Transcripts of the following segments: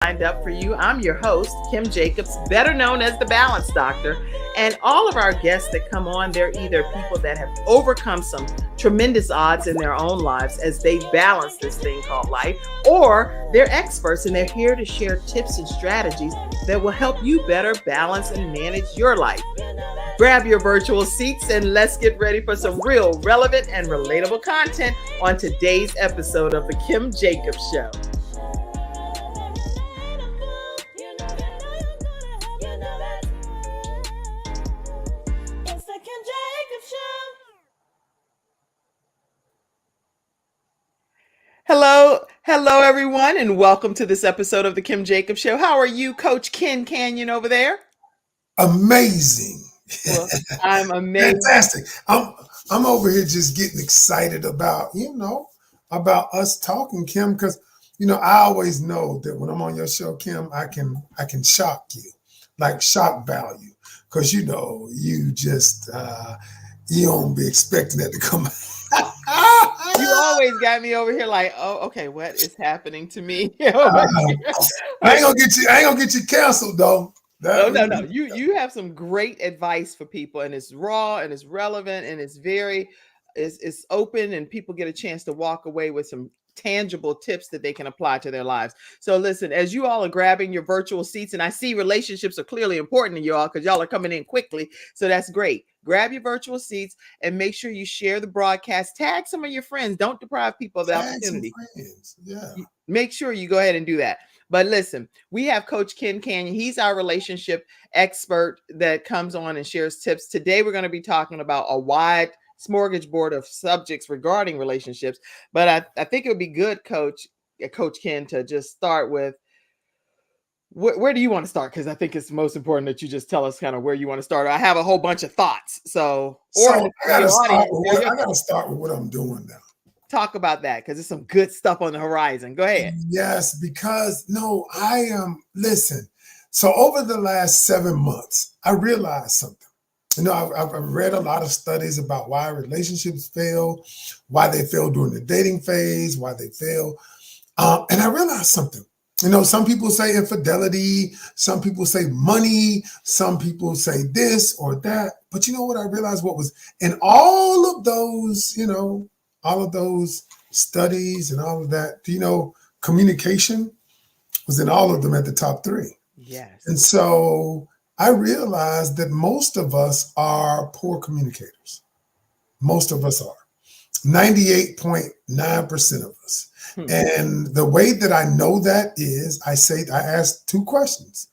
lined up for you. I'm your host, Kim Jacobs, better known as the Balance Doctor. And all of our guests that come on, they're either people that have overcome some tremendous odds in their own lives as they balance this thing called life, or they're experts and they're here to share tips and strategies that will help you better balance and manage your life. Grab your virtual seats and let's get ready for some real relevant and relatable content on today's episode of The Kim Jacobs Show. Hello, everyone, and welcome to this episode of The Kim Jacobs Show. How are you, Coach Ken Canion over there? Amazing. Well, I'm amazing. Fantastic. I'm over here just getting excited about us talking, Kim, because I always know that when I'm on your show, Kim, I can shock you, like shock value, because you just you don't be expecting that to come out. You always got me over here like, oh, okay, what is happening to me? I ain't gonna get you canceled though. No. You have some great advice for people, and it's raw and it's relevant and it's open, and people get a chance to walk away with some tangible tips that they can apply to their lives. So listen, as you all are grabbing your virtual seats, and I see relationships are clearly important to y'all because y'all are coming in quickly. So that's great. Grab your virtual seats and make sure you share the broadcast. Tag some of your friends. Don't deprive people of the opportunity. Yeah. Make sure you go ahead and do that. But listen, we have Coach Ken Canion. He's our relationship expert that comes on and shares tips. Today, we're going to be talking about a wide smorgasbord of subjects regarding relationships. But I think it would be good, Coach Ken, to just start with, where do you want to start? Because I think it's most important that you just tell us kind of where you want to start. I have a whole bunch of thoughts. I gotta start with what I'm doing now. Talk about that, because there's some good stuff on the horizon. Go ahead. Yes, because I am. Listen, so over the last 7 months, I realized something. I've read a lot of studies about why relationships fail, why they fail during the dating phase, why they fail. And I realized something. Some people say infidelity, some people say money, some people say this or that. But you know what I realized? What was in all of those, all of those studies and all of that, communication was in all of them at the top 3. Yes. And so I realized that most of us are poor communicators. Most of us are. 98.9% of us. And the way that I know that is I ask 2 questions.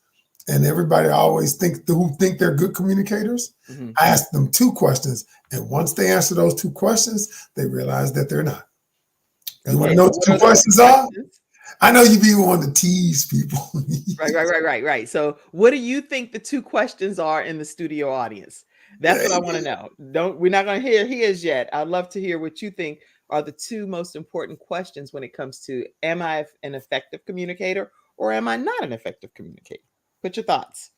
And everybody always who think they're good communicators, I ask them 2 questions. And once they answer those 2 questions, they realize that they're not. You want to know what the 2 questions are? I know you be wanting to tease people. Right. So what do you think the 2 questions are in the studio audience? That's what I want to know. We're not going to hear his yet. I'd love to hear what you think are the 2 most important questions when it comes to, am I an effective communicator or am I not an effective communicator? Put your thoughts.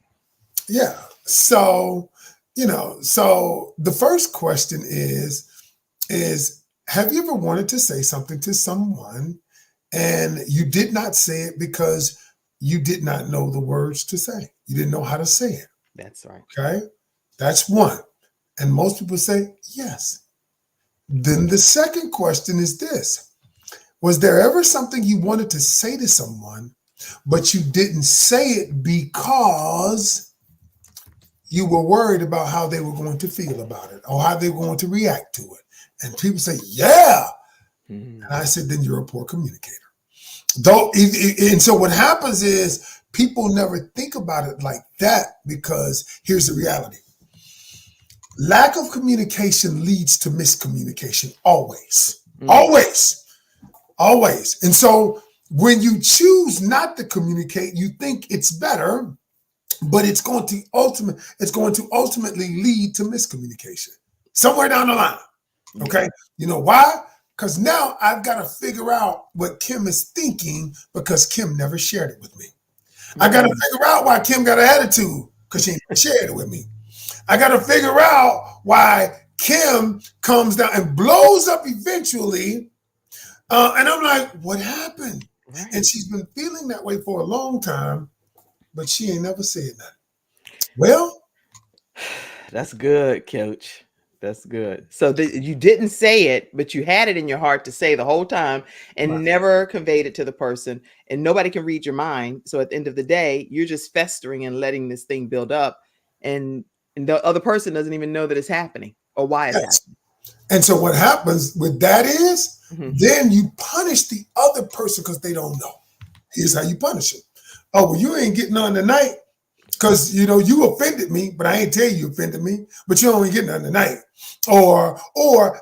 Yeah. So, so the first question is have you ever wanted to say something to someone and you did not say it because you did not know the words to say? You didn't know how to say it. That's right. Okay. That's one. And most people say yes. Then the second question is this. Was there ever something you wanted to say to someone, but you didn't say it because you were worried about how they were going to feel about it or how they were going to react to it? And people say, yeah. And I said, then you're a poor communicator. And so what happens is people never think about it like that, because here's the reality. Lack of communication leads to miscommunication always. Always. And so when you choose not to communicate, you think it's better, but it's going to ultimately lead to miscommunication somewhere down the line. Okay. You know why? Because now I've got to figure out what Kim is thinking because Kim never shared it with me. I got to figure out why Kim got an attitude because she never shared it with me. I got to figure out why Kim comes down and blows up eventually. And I'm like, what happened? And Right. she's been feeling that way for a long time, but she ain't never said nothing. Well, That's good, coach. That's good. So you didn't say it, but you had it in your heart to say the whole time right. and never conveyed it to the person. And nobody can read your mind. So at the end of the day, you're just festering and letting this thing build up. And, and the other person doesn't even know that it's happening or why it's Yes. happening. And so what happens with that is Mhm. then you punish the other person because they don't know. Here's how you punish them. Oh, well, you ain't getting on tonight because you offended me, but I ain't tell you offended me, but you only getting on tonight. Or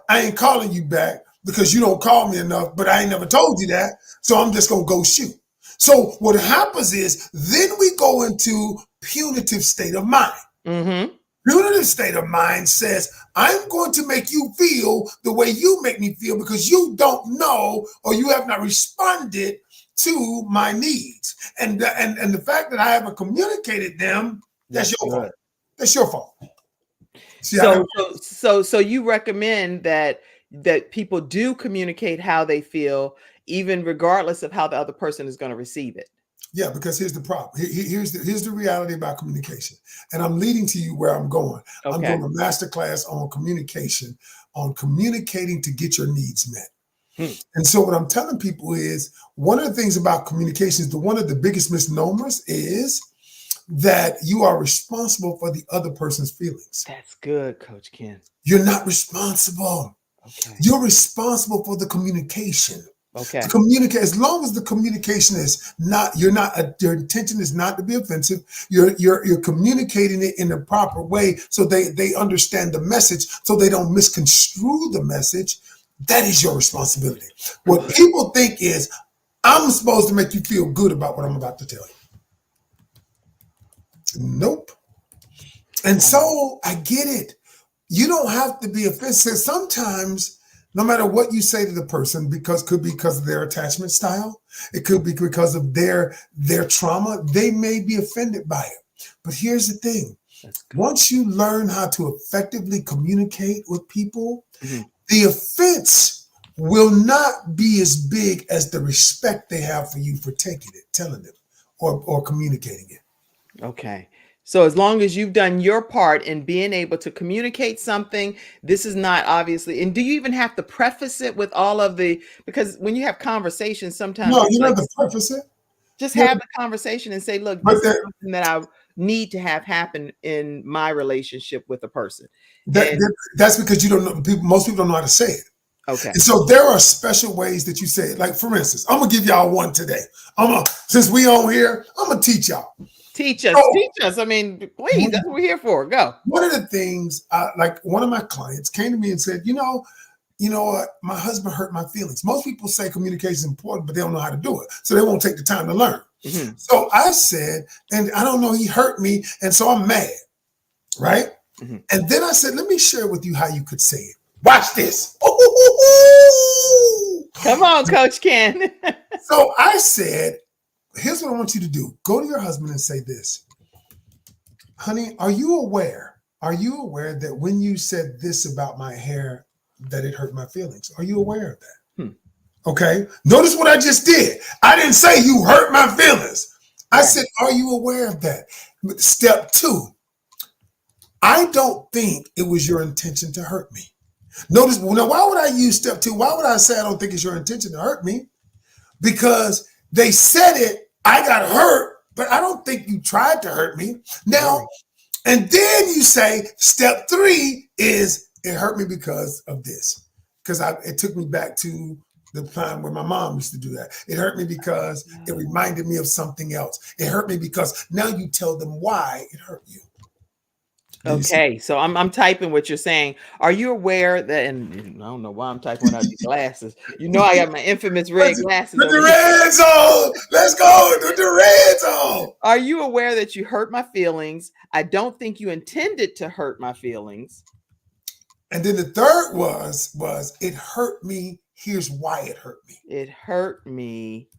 I ain't calling you back because you don't call me enough, but I ain't never told you that. So I'm just gonna go shoot. So what happens is then we go into punitive state of mind. Mhm. Punitive state of mind says, I'm going to make you feel the way you make me feel because you don't know or you have not responded to my needs. And the fact that I haven't communicated them, that's That's your fault. good. That's your fault. See how that So you recommend that people do communicate how they feel, even regardless of how the other person is going to receive it. Yeah, because here's the problem. Here's the reality about communication. And I'm leading to you where I'm going. I'm Okay. doing a master class on communication, on communicating to get your needs met. Hmm. And so what I'm telling people is one of the things about communication is one of the biggest misnomers is that you are responsible for the other person's feelings. That's good, Coach Ken. You're not responsible. Okay. You're responsible for the communication. To Okay. communicate, as long as the communication is not, you're not, your intention is not to be offensive. You're communicating it in the proper way so they understand the message, so they don't misconstrue the message. That is your responsibility. What people think is, I'm supposed to make you feel good about what I'm about to tell you. Nope. And Wow. so I get it. You don't have to be offensive. Sometimes, no matter what you say to the person, could be because of their attachment style, it could be because of their trauma, they may be offended by it. But here's the thing. That's good. Once you learn how to effectively communicate with people, Mhm. the offense will not be as big as the respect they have for you for taking it, telling them, or communicating it. Okay. So as long as you've done your part in being able to communicate something, this is not obviously. And do you even have to preface it with all of the, because when you have conversations, sometimes No, it's you don't like have to preface it. just Yeah, have the conversation and say, look, but this is something that I need to have happen in my relationship with a person. that, And that that's because you don't know people. Most people don't know how to say it. okay. And so there are special ways that you say it. Like for instance, I'm gonna give y'all one today. Since we on here, I'm gonna teach y'all. Teach us, So teach us. I mean, please, that's what we're here for. Go. one of the things, like one of my clients came to me and said, you know what, my husband hurt my feelings. Most people say communication is important, but they don't know how to do it, so they won't take the time to learn. Hmm. So I said, and I don't know, he hurt me, and so I'm mad, right? Hmm. And then I said, let me share with you how you could say it. Watch this. Ooh. Come on, Coach Ken. So I said, here's what I want you to do. Go to your husband and say this. Honey, are you aware? Are you aware that when you said this about my hair, that it hurt my feelings? Are you aware of that? Hmm. Okay. Notice what I just did. I didn't say you hurt my feelings. I Right. said, are you aware of that? Step two, I don't think it was your intention to hurt me. Notice, now, why would I use step two? Why would I say I don't think it's your intention to hurt me? Because they said it, I got hurt, but I don't think you tried to hurt me. Now, Right. and then you say step three is it hurt me because of this. Because it took me back to the time when my mom used to do that. It hurt me because it reminded me of something else. It hurt me because now you tell them why it hurt you. Do you see? Okay, so I'm typing what you're saying. Are you aware that? And I don't know why I'm typing without these glasses. You know, I got my infamous red glasses Put the over here. red zone. Let's go. Put the red zone. Are you aware that you hurt my feelings? I don't think you intended to hurt my feelings. And then the third was it hurt me. Here's why it hurt me. It hurt me,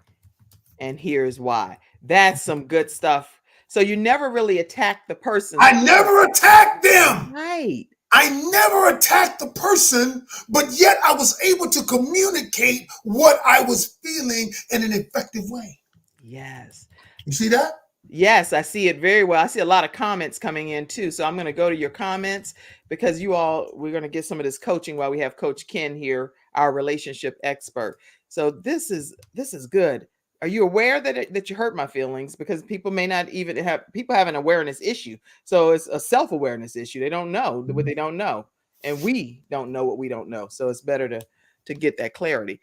and here's why. That's some good stuff. So you never really attack the person. I never attacked them. Right. I never attacked the person, but yet I was able to communicate what I was feeling in an effective way. Yes. You see that? Yes, I see it very well. I see a lot of comments coming in too. So I'm going to go to your comments because we're going to get some of this coaching while we have Coach Ken here, our relationship expert. So this is good. Are you aware that you hurt my feelings? Because people may not even people have an awareness issue. So it's a self-awareness issue. They don't know what they don't know. And we don't know what we don't know. So it's better to get that clarity.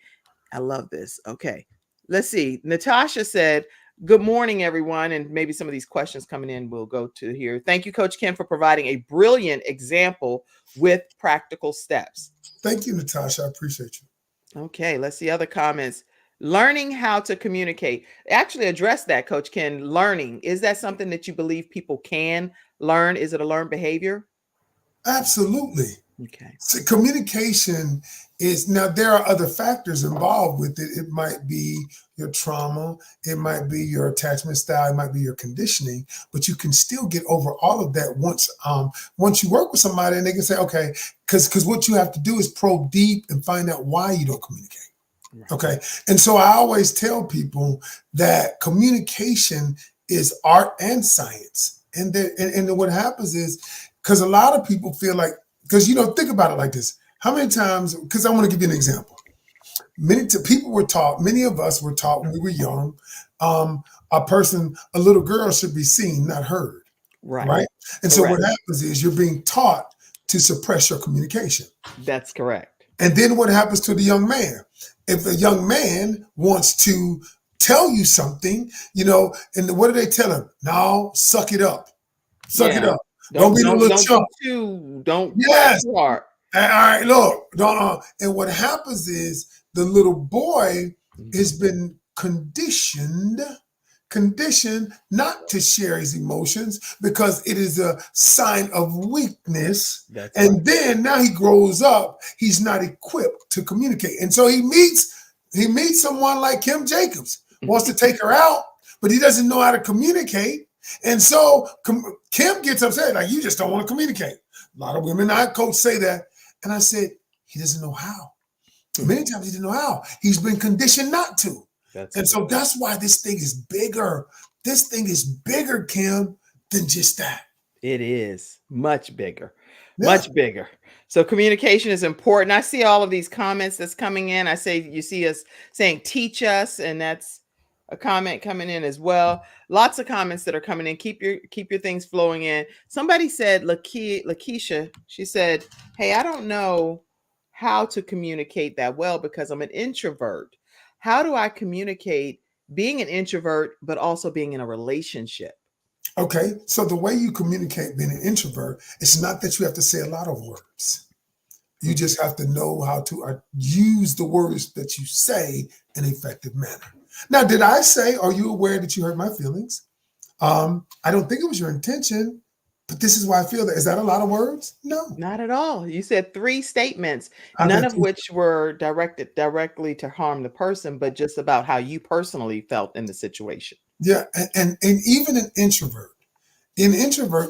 I love this. Okay. Let's see. Natasha said, "Good morning, everyone." And maybe some of these questions coming in will go to here. "Thank you, Coach Ken, for providing a brilliant example with practical steps." Thank you, Natasha. I appreciate you. Okay, let's see other comments. "Learning how to communicate." Actually, address that, Coach Ken. Learning. Is that something that you believe people can learn? Is it a learned behavior? Absolutely. Okay. So communication is now there are other factors involved with it. It might be your trauma, it might be your attachment style, it might be your conditioning, but you can still get over all of that once you work with somebody and they can say, okay, because what you have to do is probe deep and find out why you don't communicate. Right. Okay. And so I always tell people that communication is art and science. And what happens is because a lot of people feel like, because think about it like this. How many times, because I want to give you an example. Many of us were taught when we were young, a little girl should be seen, not heard. Right. Right. And so Correct. what happens is you're being taught to suppress your communication. That's correct. And then what happens to the young man? If the young man wants to tell you something, and what do they tell him? No, suck it up. Suck it Yeah. up. Don't be the little chump. Don't Yes. too hard. All right, look. Don't. And what happens is the little boy has been conditioned not to share his emotions because it is a sign of weakness. That's And right. then now he grows up, he's not equipped to communicate. And so he meets someone like Kim Jacobs, wants to take her out, but he doesn't know how to communicate. And so Kim gets upset, like, you just don't want to communicate. A lot of women I coach say that. And I said, he doesn't know how. Many times he didn't know how. He's been conditioned not to. So that's why this thing is bigger. This thing is bigger, Kim, than just that. It is much bigger, Yeah. much bigger. So communication is important. I see all of these comments that's coming in. You see us saying, teach us, and that's a comment coming in as well. Lots of comments that are coming in. Keep your things flowing in. Somebody said, Lakeisha, she said, "Hey, I don't know how to communicate that well because I'm an introvert. How do I communicate being an introvert, but also being in a relationship?" Okay, so the way you communicate being an introvert, it's not that you have to say a lot of words. You just have to know how to use the words that you say in an effective manner. Now, did I say, are you aware that you hurt my feelings? I don't think it was your intention, but this is why I feel that. Is that a lot of words? No. Not at all. You said 3 statements, none of which were directed directly to harm the person, but just about how you personally felt in the situation. Yeah, and even an introvert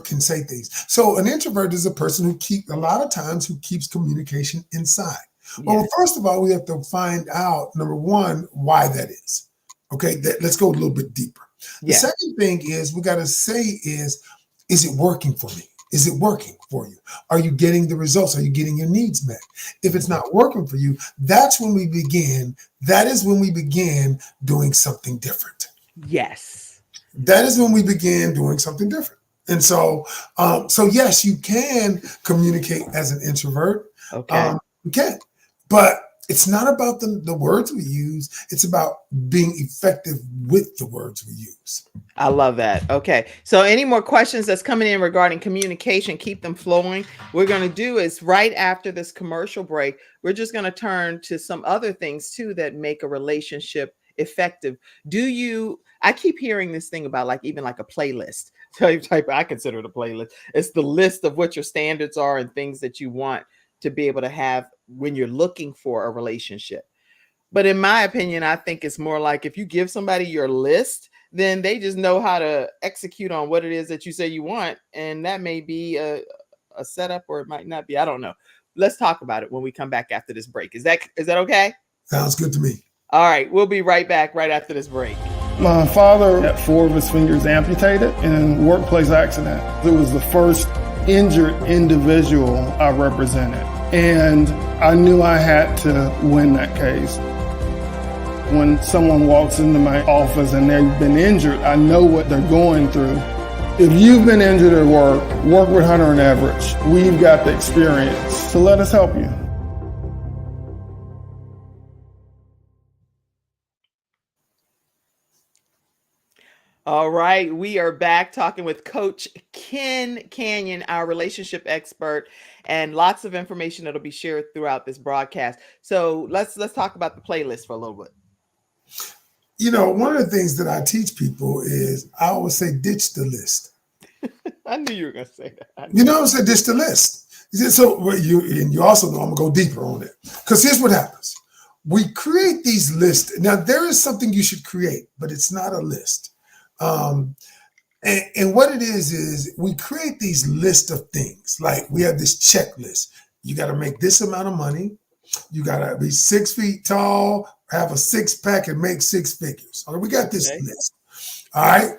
can say things. So an introvert is a person who keeps communication inside. Well, Yes. first of all, we have to find out, number one, why that is. Okay, let's go a little bit deeper. The Yes. second thing is we got to say is it working for me? Is it working for you? Are you getting the results? Are you getting your needs met? If it's not working for you, that's when we begin. That is when we begin doing something different. Yes. That is when we begin doing something different. And so yes, you can communicate as an introvert. Okay. You can, but it's not about the words we use. It's about being effective with the words we use. I love that. Okay. So any more questions that's coming in regarding communication, keep them flowing. We're going to do is right after this commercial break, we're just going to turn to some other things too that make a relationship effective. I keep hearing this thing about even like a playlist. I consider it a playlist. It's the list of what your standards are and things that you want to be able to have when you're looking for a relationship. But in my opinion, I think it's more like if you give somebody your list, then they just know how to execute on what it is that you say you want. And that may be a a setup, or it might not be. I don't know. Let's talk about it when we come back after this break. Is that okay? Sounds good to me. All right, we'll be right back right after this break. My father had 4 of his fingers amputated in a workplace accident. It was the first injured individual I represented, and I knew I had to win that case. When someone walks into my office and they've been injured, I know what they're going through. If you've been injured at work with Hunter and Enrich. We've got the experience, so let us help you. All right, we are back talking with Coach Ken Canion, our relationship expert, and lots of information that'll be shared throughout this broadcast. So let's talk about the playlist for a little bit. You know, one of the things that I teach people is I always say ditch the list. I knew you were going to say that. You know what I'm saying? Ditch the list. So you also know I'm going to go deeper on it. Because here's what happens. We create these lists. Now, there is something you should create, but it's not a list. And what it is we create these lists of things. Like we have this checklist. You got to make this amount of money. You got to be 6 feet tall, have a 6-pack, and make 6 figures. All right, we got this list. All right.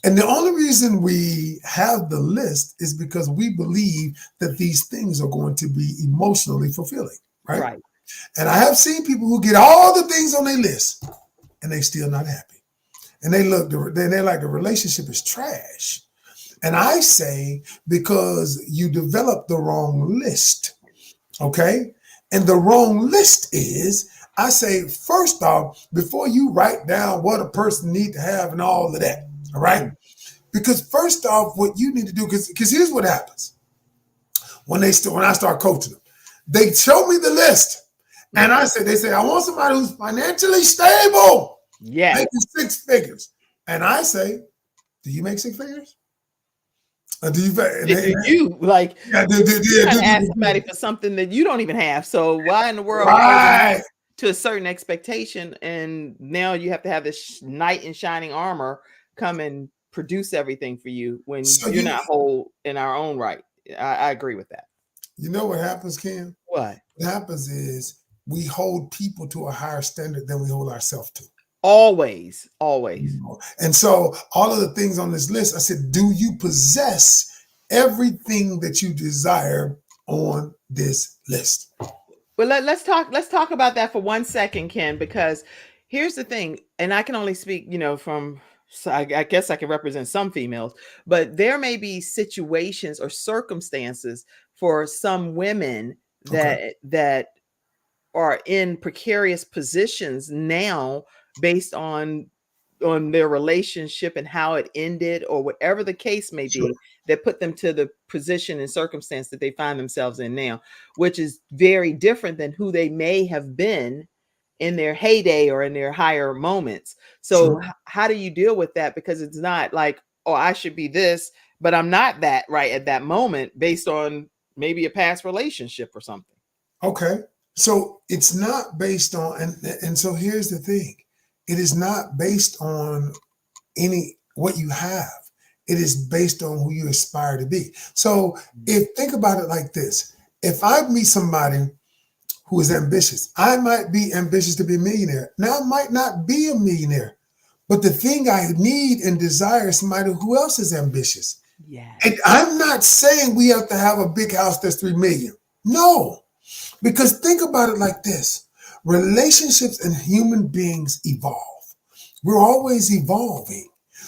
And the only reason we have the list is because we believe that these things are going to be emotionally fulfilling. Right. And I have seen people who get all the things on their list and they still not happy. And they're like, the relationship is trash. And I say, because you developed the wrong list. Okay. And the wrong list is, I say, first off, before you write down what a person need to have and all of that. All right. Because first off, what you need to do, because here's what happens. When I start coaching them, they show me the list. And they say, I want somebody who's financially stable. Yeah, making 6 figures. And I say, do you make 6 figures? Or do you like ask somebody for something that you don't even have? So why in the world to a certain expectation, and now you have to have this knight in shining armor come and produce everything for you when you're not whole in our own right? I agree with that. You know what happens, Ken? What happens is we hold people to a higher standard than we hold ourselves to. Always. And so all of the things on this list, I said, do you possess everything that you desire on this list? Well, let's talk about that for 1 second, Ken, because here's the thing, and I can only speak, so I guess I can represent some females, but there may be situations or circumstances for some women that are in precarious positions now, based on their relationship and how it ended, or whatever the case may be, that put them to the position and circumstance that they find themselves in now, which is very different than who they may have been in their heyday or in their higher moments. So how do you deal with that? Because it's not like, oh, I should be this, but I'm not that right at that moment based on maybe a past relationship or something. Okay. So it's not based on, and so here's the thing. It is not based on what you have. It is based on who you aspire to be. So think about it like this. If I meet somebody who is ambitious, I might be ambitious to be a millionaire. Now I might not be a millionaire, but the thing I need and desire is somebody who else is ambitious. Yeah. And I'm not saying we have to have a big house that's 3 million. No, because think about it like this. Relationships and human beings evolve. We're always evolving.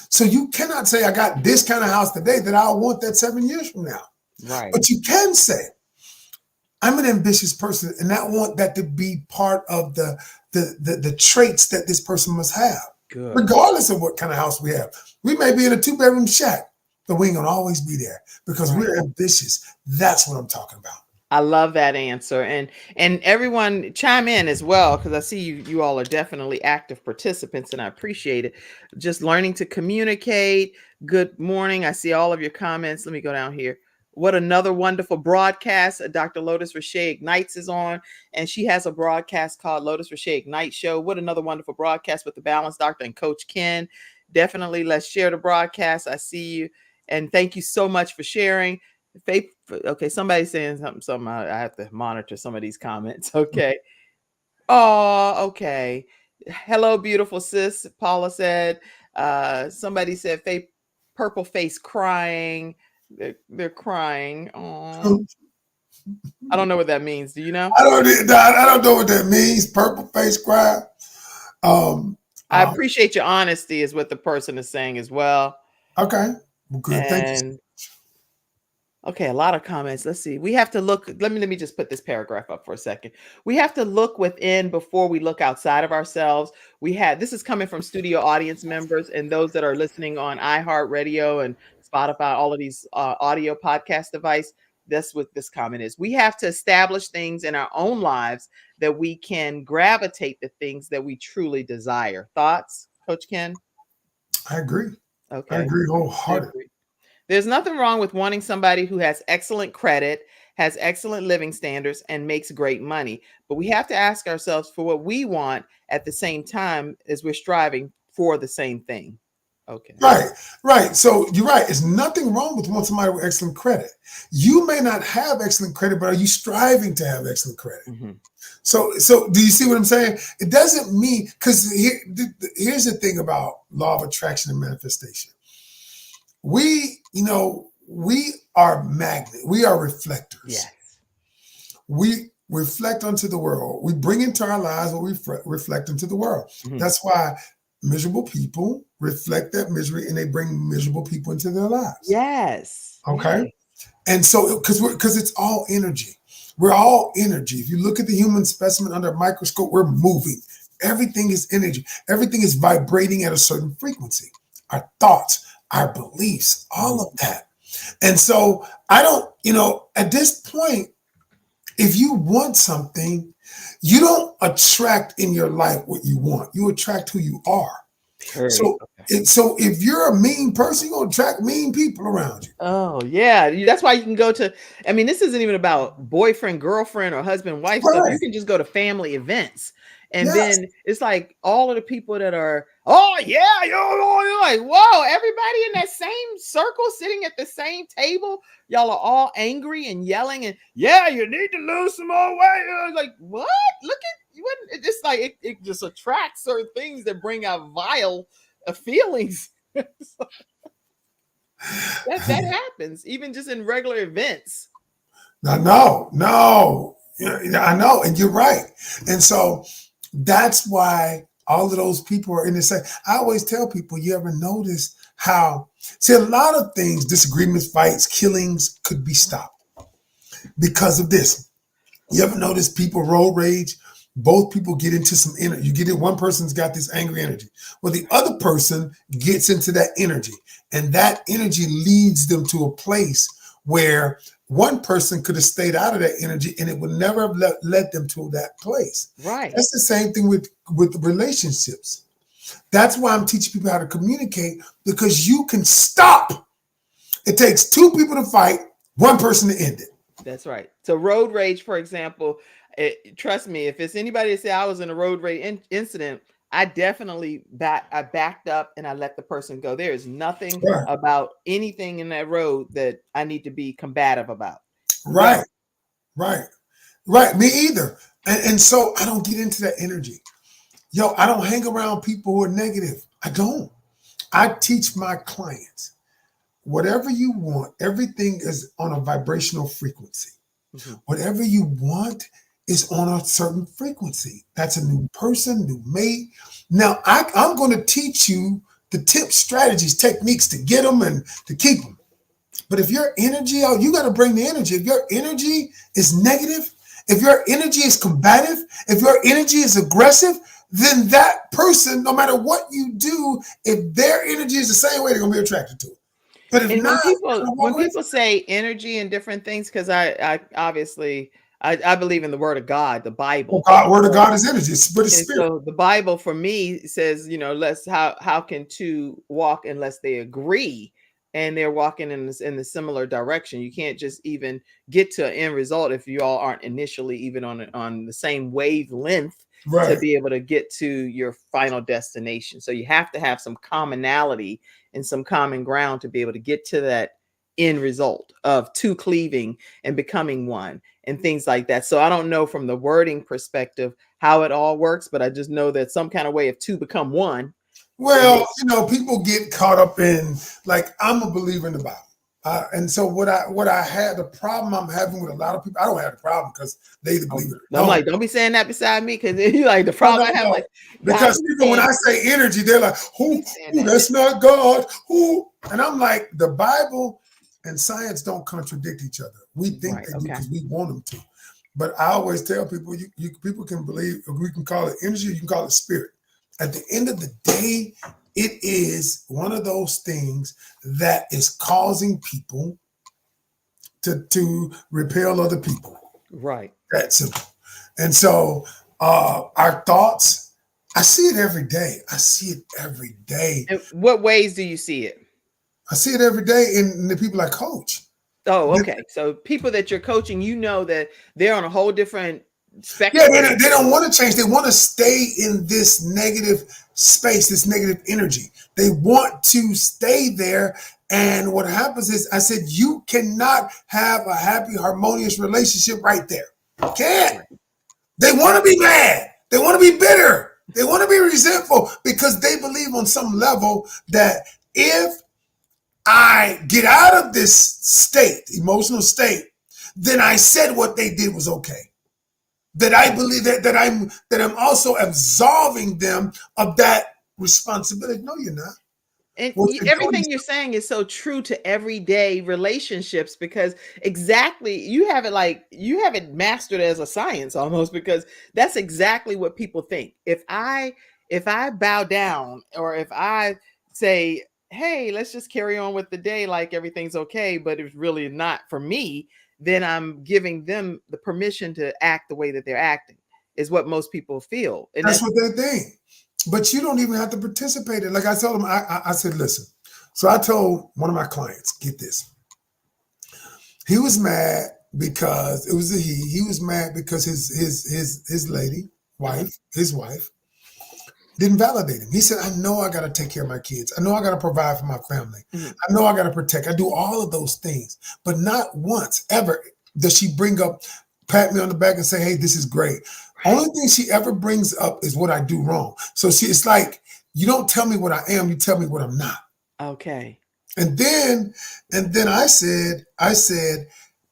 So you cannot say, I got this kind of house today that I'll want that 7 years from now. Right. But you can say, I'm an ambitious person and I want that to be part of the traits that this person must have. Good. Regardless of what kind of house we have. We may be in a 2-bedroom shack, but we ain't gonna always be there because we're ambitious. That's what I'm talking about. I love that answer. And everyone chime in as well, because I see you all are definitely active participants and I appreciate it. Just learning to communicate. Good morning. I see all of your comments. Let me go down here. What another wonderful broadcast. Dr. Lotus Rashay Ignites is on, and she has a broadcast called Lotus Rashay Ignite Show. What another wonderful broadcast with the Balance Doctor and Coach Ken. Definitely let's share the broadcast. I see you. And thank you so much for sharing. Okay, somebody's saying something. I have to monitor some of these comments. Okay. Oh, okay. Hello, beautiful sis. Paula said. Somebody said purple face crying. They're crying. Oh, I don't know what that means. Do you know? I don't know what that means. Purple face cry. I appreciate your honesty, is what the person is saying as well. Okay. Well, good. Thank you. And okay, a lot of comments. Let's see. We have to look. Let me just put this paragraph up for a second. We have to look within before we look outside of ourselves. This is coming from studio audience members and those that are listening on iHeartRadio and Spotify, all of these audio podcast device. That's what this comment is. We have to establish things in our own lives that we can gravitate the things that we truly desire. Thoughts, Coach Ken? I agree. Okay. I agree wholeheartedly. There's nothing wrong with wanting somebody who has excellent credit, has excellent living standards, and makes great money. But we have to ask ourselves for what we want at the same time as we're striving for the same thing. Okay. Right. So you're right. There's nothing wrong with wanting somebody with excellent credit. You may not have excellent credit, but are you striving to have excellent credit? Mm-hmm. So do you see what I'm saying? It doesn't mean, because here's the thing about law of attraction and manifestation. We are magnet. We are reflectors. Yes. We reflect onto the world. We bring into our lives what we reflect into the world. Mm-hmm. That's why miserable people reflect that misery, and they bring miserable people into their lives. Yes. Okay. Yes. And so, because it's all energy. We're all energy. If you look at the human specimen under a microscope, we're moving. Everything is energy. Everything is vibrating at a certain frequency. Our thoughts, our beliefs, all of that. And so I don't, at this point, if you want something, you don't attract in your life what you want. You attract who you are. Period. So if you're a mean person, you're going to attract mean people around you. Oh, yeah. That's why you can go to, this isn't even about boyfriend, girlfriend, or husband, wife stuff. You can just go to family events. And then it's like all of the people that are, oh, yeah, you're like, whoa, everybody in that same circle sitting at the same table. Y'all are all angry and yelling and, yeah, you need to lose some more weight. Like, what? Look at you. It's just like it just attracts certain things that bring out vile feelings. That happens even just in regular events. No, I know, and you're right. And so that's why all of those people are in the same. I always tell people, you ever notice how, a lot of things, disagreements, fights, killings could be stopped because of this. You ever notice people road rage? Both people get into some energy. You get it. One person's got this angry energy. Well, the other person gets into that energy, and that energy leads them to a place where one person could have stayed out of that energy, and it would never have led them to that place. Right. That's the same thing with relationships. That's why I'm teaching people how to communicate, because you can stop. It takes two people to fight, one person to end it. That's right. So road rage, for example, trust me, if it's anybody that say I was in a road rage incident, I definitely backed up and I let the person go. There is nothing about anything in that road that I need to be combative about. Right. Me either. And so I don't get into that energy. I don't hang around people who are negative. I don't. I teach my clients, whatever you want, everything is on a vibrational frequency. Mm-hmm. Whatever you want is on a certain frequency. That's a new person, new mate. Now, I'm going to teach you the tips, strategies, techniques to get them and to keep them. But if your energy, you got to bring the energy. If your energy is negative, if your energy is combative, if your energy is aggressive, then that person, no matter what you do, if their energy is the same way, they're going to be attracted to it. But if not, when people say energy and different things, because I obviously I believe in the word of God, the Bible. Word of God is energy, but it's spirit. So the Bible for me says, how can two walk unless they agree? And they're walking in the similar direction. You can't just even get to an end result if you all aren't initially even on the same wavelength to be able to get to your final destination. So you have to have some commonality and some common ground to be able to get to that end result of two cleaving and becoming one and things like that. So I don't know from the wording perspective how it all works, but I just know that some kind of way of two become one. Well, people get caught up in, like, I'm a believer in the Bible. And so what I had, the problem I'm having with a lot of people, I don't have the problem because they either believe it. I'm like, don't be saying that beside me, because you like the problem I have. Like, because people, when I say energy, they're like, who that's not God. Who? And I'm like, the Bible and science don't contradict each other. We think they do because we want them to. But I always tell people, you people can believe, we can call it energy, or you can call it spirit. At the end of the day, it is one of those things that is causing people to repel other people. Right. That's simple. And so our thoughts, I see it every day. I see it every day. And what ways do you see it? I see it every day in the people I coach. Oh, okay. So people that you're coaching, that they're on a whole different spectrum. Yeah, they don't want to change. They want to stay in this negative space, this negative energy. They want to stay there. And what happens is, I said, you cannot have a happy, harmonious relationship right there. You can't. They want to be mad. They want to be bitter. They want to be resentful because they believe on some level that if I get out of this state, emotional state, then I said what they did was okay. That I believe that I'm also absolving them of that responsibility. No, you're not. And everything you're saying is so true to everyday relationships, because exactly you have it mastered as a science almost, because that's exactly what people think. If I bow down, or if I say, hey, let's just carry on with the day like everything's okay, but it's really not for me, then I'm giving them the permission to act the way that they're acting, is what most people feel. And that's what they think. But you don't even have to participate in it. Like I told them, I said, listen. So I told one of my clients, get this. He was mad because it was a he. He was mad because his wife didn't validate him. He said, I know I got to take care of my kids. I know I got to provide for my family. Mm-hmm. I know I got to protect. I do all of those things. But not once, ever, does she pat me on the back and say, hey, this is great. Right. Only thing she ever brings up is what I do wrong. So it's like, you don't tell me what I am, you tell me what I'm not. Okay. And then I said,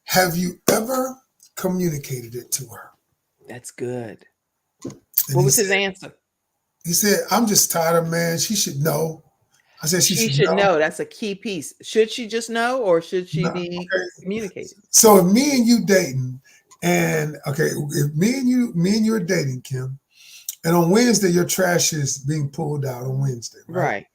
have you ever communicated it to her? That's good. And what was his answer? He said, I'm just tired of, man. She should know. I said, she should know. That's a key piece. Should she just know, or should she be communicating? So if me and you dating, and if me and you are dating, Kim, and on Wednesday your trash is being pulled out on Wednesday, right?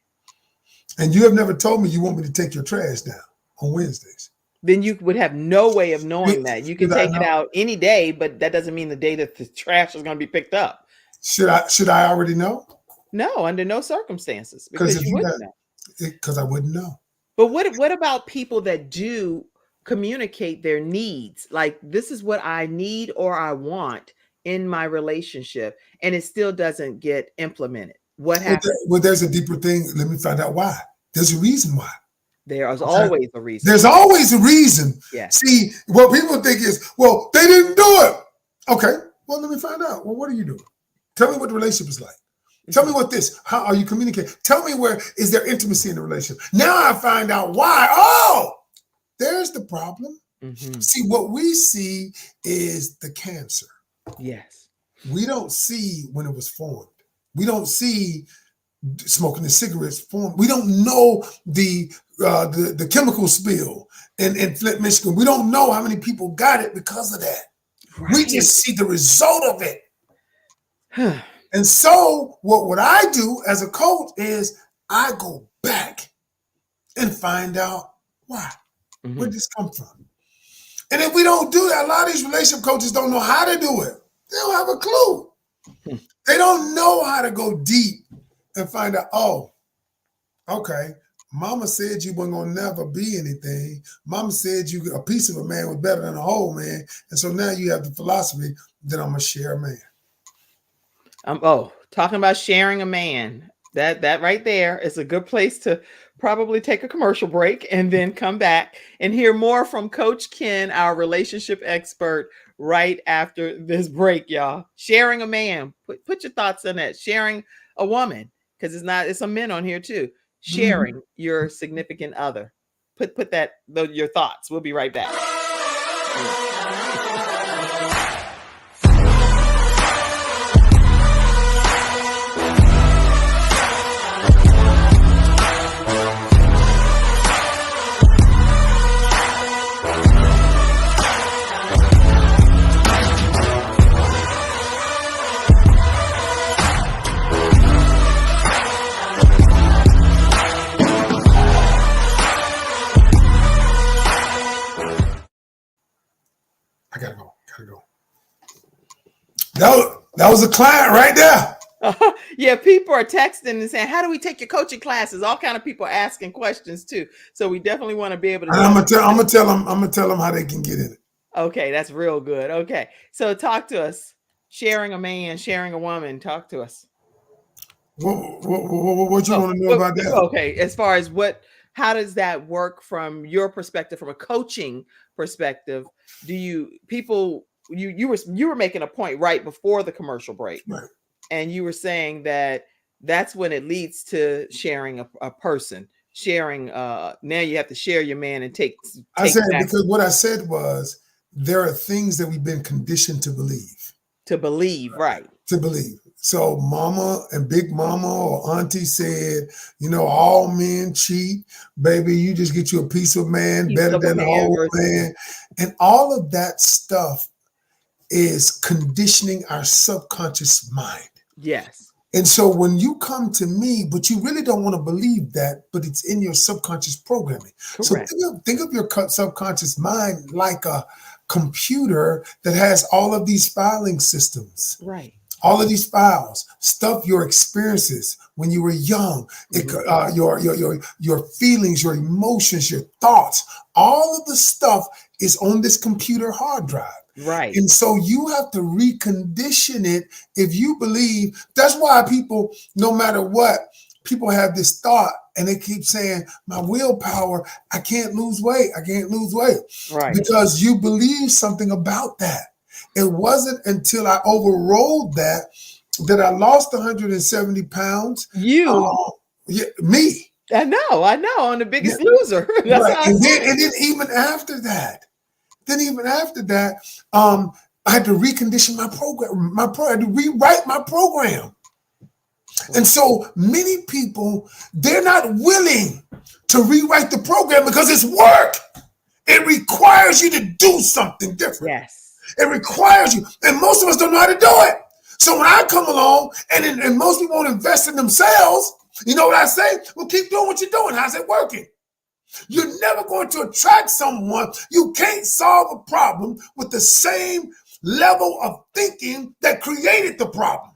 And you have never told me you want me to take your trash down on Wednesdays. Then you would have no way of knowing that. You can take it out any day, but that doesn't mean the day that the trash is going to be picked up. Should I already know? No, under no circumstances, because you wouldn't know. Because I wouldn't know. But what about people that do communicate their needs? Like, this is what I need or I want in my relationship, and it still doesn't get implemented. What happens? Well, there's a deeper thing. Let me find out why. There's a reason why. There's always a reason. There's always a reason. Yeah. See, what people think is, well, they didn't do it. Okay. Well, let me find out. Well, what are you doing? Tell me what the relationship is like. Tell me what this, how are you communicating? Tell me where is there intimacy in the relationship? Now I find out why. Oh, there's the problem. Mm-hmm. See, what we see is the cancer. Yes. We don't see when it was formed. We don't see smoking the cigarettes formed. We don't know the chemical spill in Flint, Michigan. We don't know how many people got it because of that. Right. We just see the result of it. And so what I do as a coach is I go back and find out why. Mm-hmm. Where did this come from? And if we don't do that, a lot of these relationship coaches don't know how to do it. They don't have a clue. They don't know how to go deep and find out, oh, okay, mama said you weren't going to never be anything. Mama said a piece of a man was better than a whole man. And so now you have the philosophy that I'm going to share a man. Talking about sharing a man. That right there is a good place to probably take a commercial break and then come back and hear more from Coach Ken, our relationship expert, right after this break, y'all. Sharing a man. Put your thoughts on that. Sharing a woman, because it's some men on here too. Mhm. Sharing your significant other. Put that your thoughts. We'll be right back. I gotta go. Gotta go. That was a client right there. Yeah, people are texting and saying, "How do we take your coaching classes?" All kind of people asking questions too. So we definitely want to be able to. And I'm gonna tell them how they can get in it. Okay, that's real good. Okay, so talk to us. Sharing a man, sharing a woman. Talk to us. What you Oh, want to know about that? okay. As far as how does that work from your perspective, from a coaching perspective? Do you people you were making a point right before the commercial break, Right. and you were saying that that's when it leads to sharing a person, sharing. Now you have to share your man and take I said back because what I said was there are things that we've been conditioned to believe. to believe, right? To believe. So mama and big mama or auntie said, all men cheat. Baby, you just get you a piece of man Piece better of a than a man whole versus man. And all of that stuff is conditioning our subconscious mind. yes, And so when you come to me, but you really don't want to believe that, but it's in your subconscious programming. correct. So think of your subconscious mind like a computer that has all of these filing systems. Right. All of these files, stuff, your experiences when you were young, your feelings, your emotions, your thoughts, all of the stuff is on this computer hard drive. Right. And so you have to recondition it if you believe. That's why people, no matter what, people have this thought and they keep saying, my willpower, I can't lose weight. I can't lose weight. Right. Because you believe something about that. It wasn't until I overrode that I lost 170 pounds. Me. I know. I'm the biggest loser. That's Right. how I said it. And then even after that, I had to recondition my program. I had to rewrite my program. And so many people, they're not willing to rewrite the program because it's work. It requires you to do something different. Yes. It requires you. And most of us don't know how to do it. So when I come along and most people won't invest in themselves, you know what I say? Well, keep doing what you're doing. How's it working? You're never going to attract someone. You can't solve a problem with the same level of thinking that created the problem.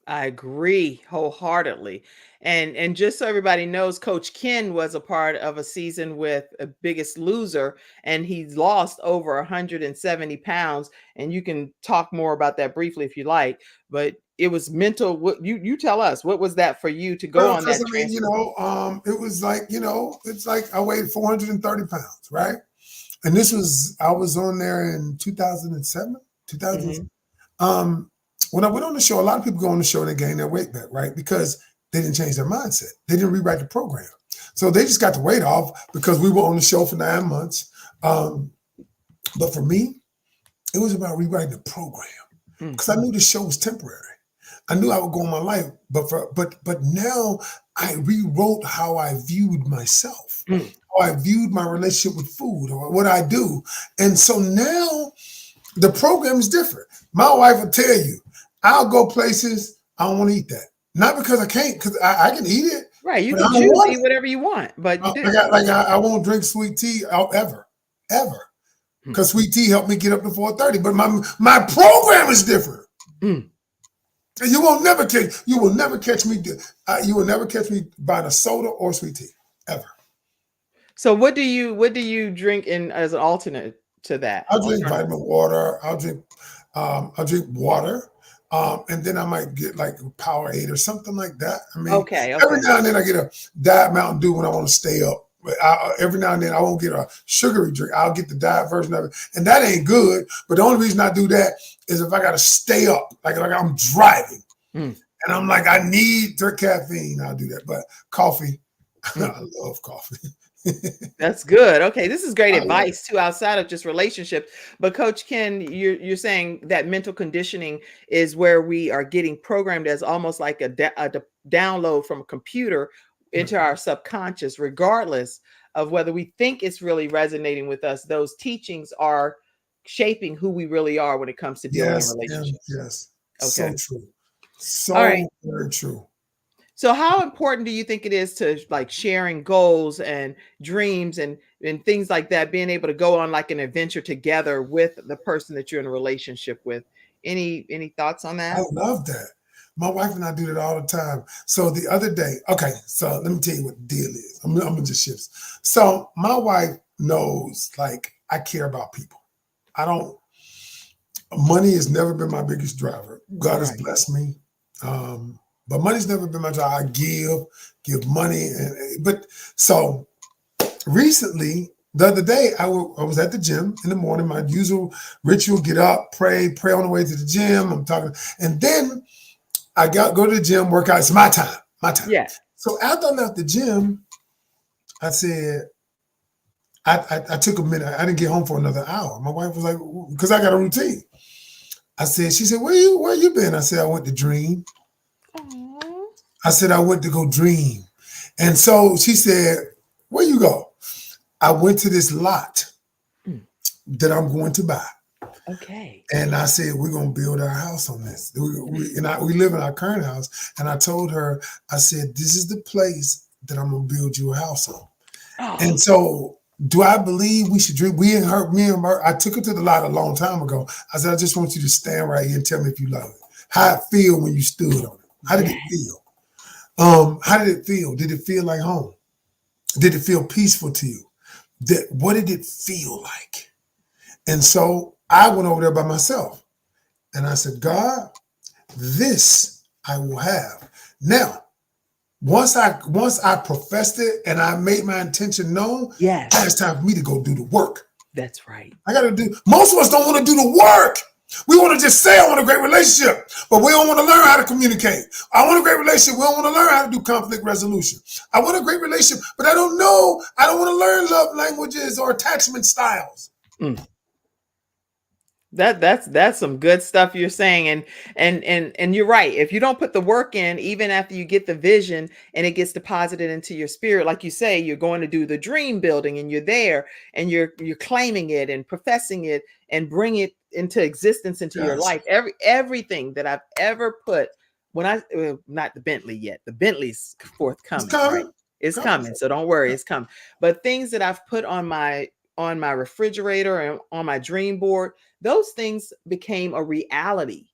I agree wholeheartedly. And just so everybody knows, Coach Ken was a part of a season with a Biggest Loser, and he's lost over 170 pounds. And you can talk more about that briefly if you like, but it was mental. What you tell us, what was that for you to go on that transfer? It was like, it's like I weighed 430 pounds, right? And I was on there in 2007, 2000. When I went on the show, a lot of people go on the show and they gain their weight back, right? Because they didn't change their mindset. They didn't rewrite the program. So they just got the weight off because we were on the show for 9 months. But for me, it was about rewriting the program because I knew the show was temporary. I knew I would go on my life, but now I rewrote how I viewed myself, how I viewed my relationship with food or what I do. And so now the program is different. My wife will tell you, I'll go places, I don't want to eat that. Not because I can't, because I can eat it. Right. You can choose to eat whatever you want, but I won't drink sweet tea ever. Because sweet tea helped me get up to 4:30. But my program is different. And you will never catch me. You will never catch me buying a soda or sweet tea ever. So what do you drink as an alternate to that? I'll drink vitamin water. I'll drink water. And then I might get like a Powerade or something like that. I mean, Okay. every now and then I get a Diet Mountain Dew when I want to stay up. But every now and then I won't get a sugary drink. I'll get the diet version of it. And that ain't good. But the only reason I do that is if I got to stay up, like I'm driving. And I'm like, I need the caffeine. I'll do that. But coffee, I love coffee. That's good. Okay, this is great advice too, outside of just relationships. But Coach Ken, you're saying that mental conditioning is where we are getting programmed as almost like a download from a computer into our subconscious, regardless of whether we think it's really resonating with us. Those teachings are shaping who we really are when it comes to dealing in relationships. Yes. Okay. So true. So very true. So how important do you think it is to like sharing goals and dreams and things like that, being able to go on like an adventure together with the person that you're in a relationship with? Any thoughts on that? I love that. My wife and I do that all the time. So the other day, okay, so let me tell you what the deal is. I'm gonna just shift. So my wife knows like I care about people. Money has never been my biggest driver. God has blessed me. But money's never been my driver. I give money. But so recently, the other day, I was at the gym in the morning, my usual ritual, get up, pray on the way to the gym. I'm talking. And then I go to the gym, work out. It's my time. Yeah. So after I left the gym, I said, I took a minute. I didn't get home for another hour. My wife was like, because I got a routine. She said, where you been? I said, I went to dream. Aww. I said, I went to go dream. And so she said, where you go? I went to this lot that I'm going to buy. Okay. And I said, we're going to build our house on this. We live in our current house. And I told her, I said, this is the place that I'm going to build you a house on. Oh. And so do I believe we should dream? Me and her, I took her to the lot a long time ago. I said, I just want you to stand right here and tell me if you love it. How it feel when you stood on it? How did it feel? How did it feel? Did it feel like home? Did it feel peaceful to you? What did it feel like? And so I went over there by myself and I said, God, this I will have. Now, once I professed it and I made my intention known, now it's time for me to go do the work. That's right. Most of us don't want to do the work. We want to just say, I want a great relationship, but we don't want to learn how to communicate. I want a great relationship. We don't want to learn how to do conflict resolution. I want a great relationship, but I don't know. I don't want to learn love languages or attachment styles. That's some good stuff you're saying. And you're right. If you don't put the work in, even after you get the vision and it gets deposited into your spirit, like you say, you're going to do the dream building and you're there and you're claiming it and professing it and bring it into existence into your life. Everything that I've ever put not the Bentley yet. The Bentley's forthcoming. It's coming. Right? It's coming. So don't worry, it's coming. But things that I've put on my refrigerator and on my dream board, those things became a reality,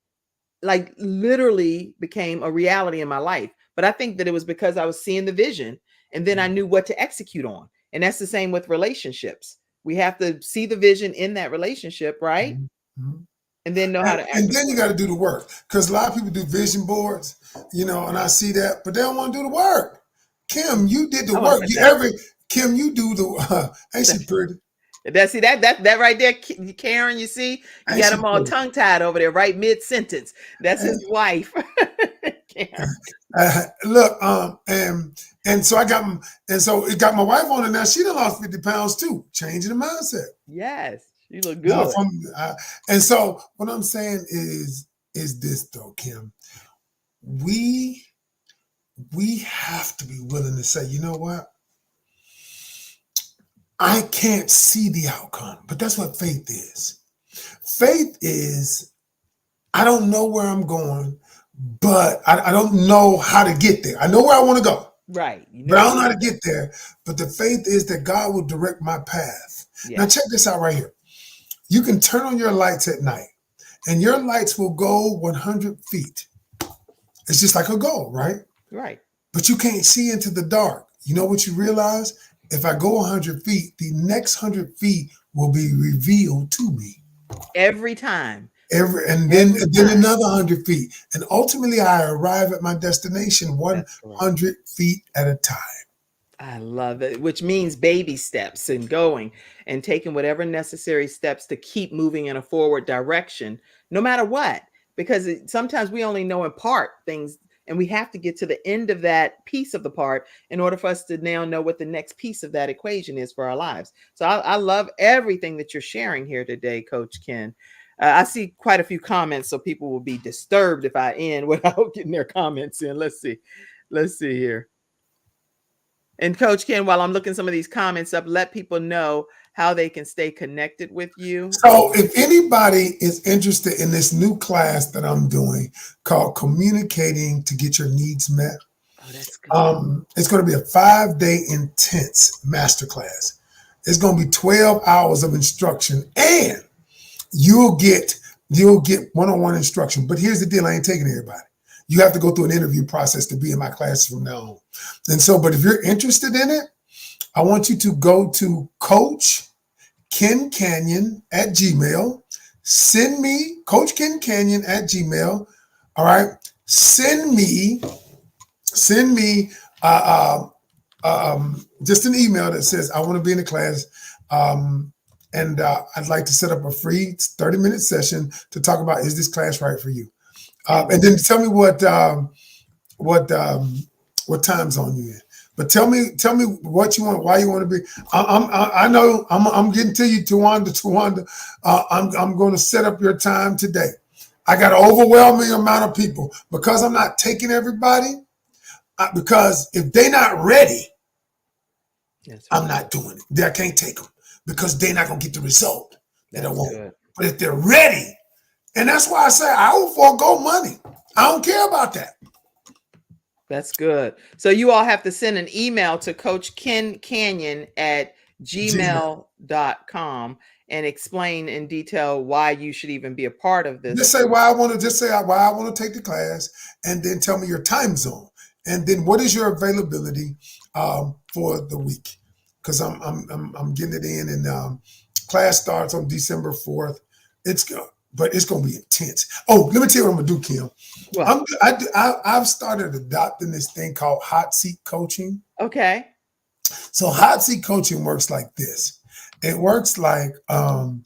like literally became a reality in my life. But I think that it was because I was seeing the vision and then I knew what to execute on. And that's the same with relationships. We have to see the vision in that relationship, right? Mm-hmm. And then know how to act. And then you got to do the work, because a lot of people do vision boards, and I see that, but they don't want to do the work. Kim, you did the work. Kim, you do the. Ain't she pretty? That right there, Karen. You see, you got them all tongue tied over there, right mid sentence. That's his wife. Look, and so I got him, and so it got my wife on it now. She done lost 50 pounds too, changing the mindset. Yes, you look good. And so what I'm saying is this though, Kim. We have to be willing to say, you know what? I can't see the outcome, but that's what faith is. Faith is, I don't know where I'm going, but I don't know how to get there. I know where I want to go. Right. But I don't know how to get there. But the faith is that God will direct my path. Yeah. Now check this out right here. You can turn on your lights at night and your lights will go 100 feet. It's just like a goal, right? Right. But you can't see into the dark. You know what you realize? If I go 100 feet, the next 100 feet will be revealed to me. Every time. and then another 100 feet. And ultimately I arrive at my destination 100 feet at a time. I love it, which means baby steps and going and taking whatever necessary steps to keep moving in a forward direction, no matter what. Because sometimes we only know in part things, and we have to get to the end of that piece of the part in order for us to now know what the next piece of that equation is for our lives. So I love everything that you're sharing here today, Coach Ken. I see quite a few comments, so people will be disturbed if I end without getting their comments in. Let's see here. And Coach Ken, while I'm looking some of these comments up, let people know how they can stay connected with you. So if anybody is interested in this new class that I'm doing called Communicating to Get Your Needs Met, that's good. It's going to be a 5-day intense masterclass. It's going to be 12 hours of instruction, and you'll get one-on-one instruction. But here's the deal, I ain't taking everybody. You have to go through an interview process to be in my class from now on. And so, but if you're interested in it, I want you to go to Coach Ken Canion at Gmail. Send me Coach Ken Canion at Gmail. All right. Send me just an email that says, I want to be in the class. And I'd like to set up a free 30-minute session to talk about, is this class right for you? And then tell me what time zone you in. But tell me what you want, why you want to be. I know I'm getting to you, Tawanda. I'm going to set up your time today. I got an overwhelming amount of people because I'm not taking everybody. Because if they're not ready, I'm not doing it. I can't take them because they're not going to get the result that I want. Good. But if they're ready, and that's why I say I will forego money. I don't care about that. That's good. So you all have to send an email to Coach Ken Canion at gmail.com and explain in detail why you should even be a part of this. Just say why I want to take the class, and then tell me your time zone, and then what is your availability for the week? Because I'm getting it in, and class starts on December 4th. But it's going to be intense. Oh, let me tell you what I'm going to do, Kim. Well, I've started adopting this thing called hot seat coaching. Okay. So hot seat coaching works like this. It works like so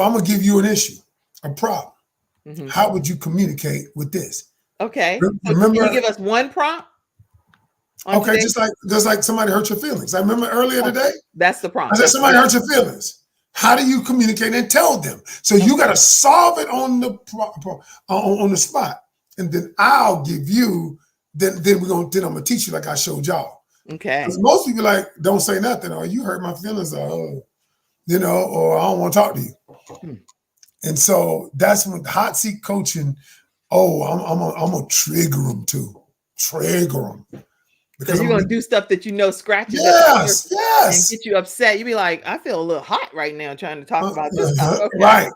I'm going to give you an issue, a problem. Mm-hmm. How would you communicate with this? Okay. Remember, can you give us one prompt? Okay, just like somebody hurt your feelings. I remember earlier today. That's the prompt. I said somebody hurt your feelings. How do you communicate and tell them? So you got to solve it on the spot, and then I'll give you. Then I'm gonna teach you like I showed y'all. Okay. Because most people don't say nothing, or you hurt my feelings, or or I don't want to talk to you. And so that's when hot seat coaching. Oh, I'm gonna trigger them too. Trigger them. Because you're going to do stuff that scratches up and get you upset. You'd be like, I feel a little hot right now trying to talk about this stuff. Okay.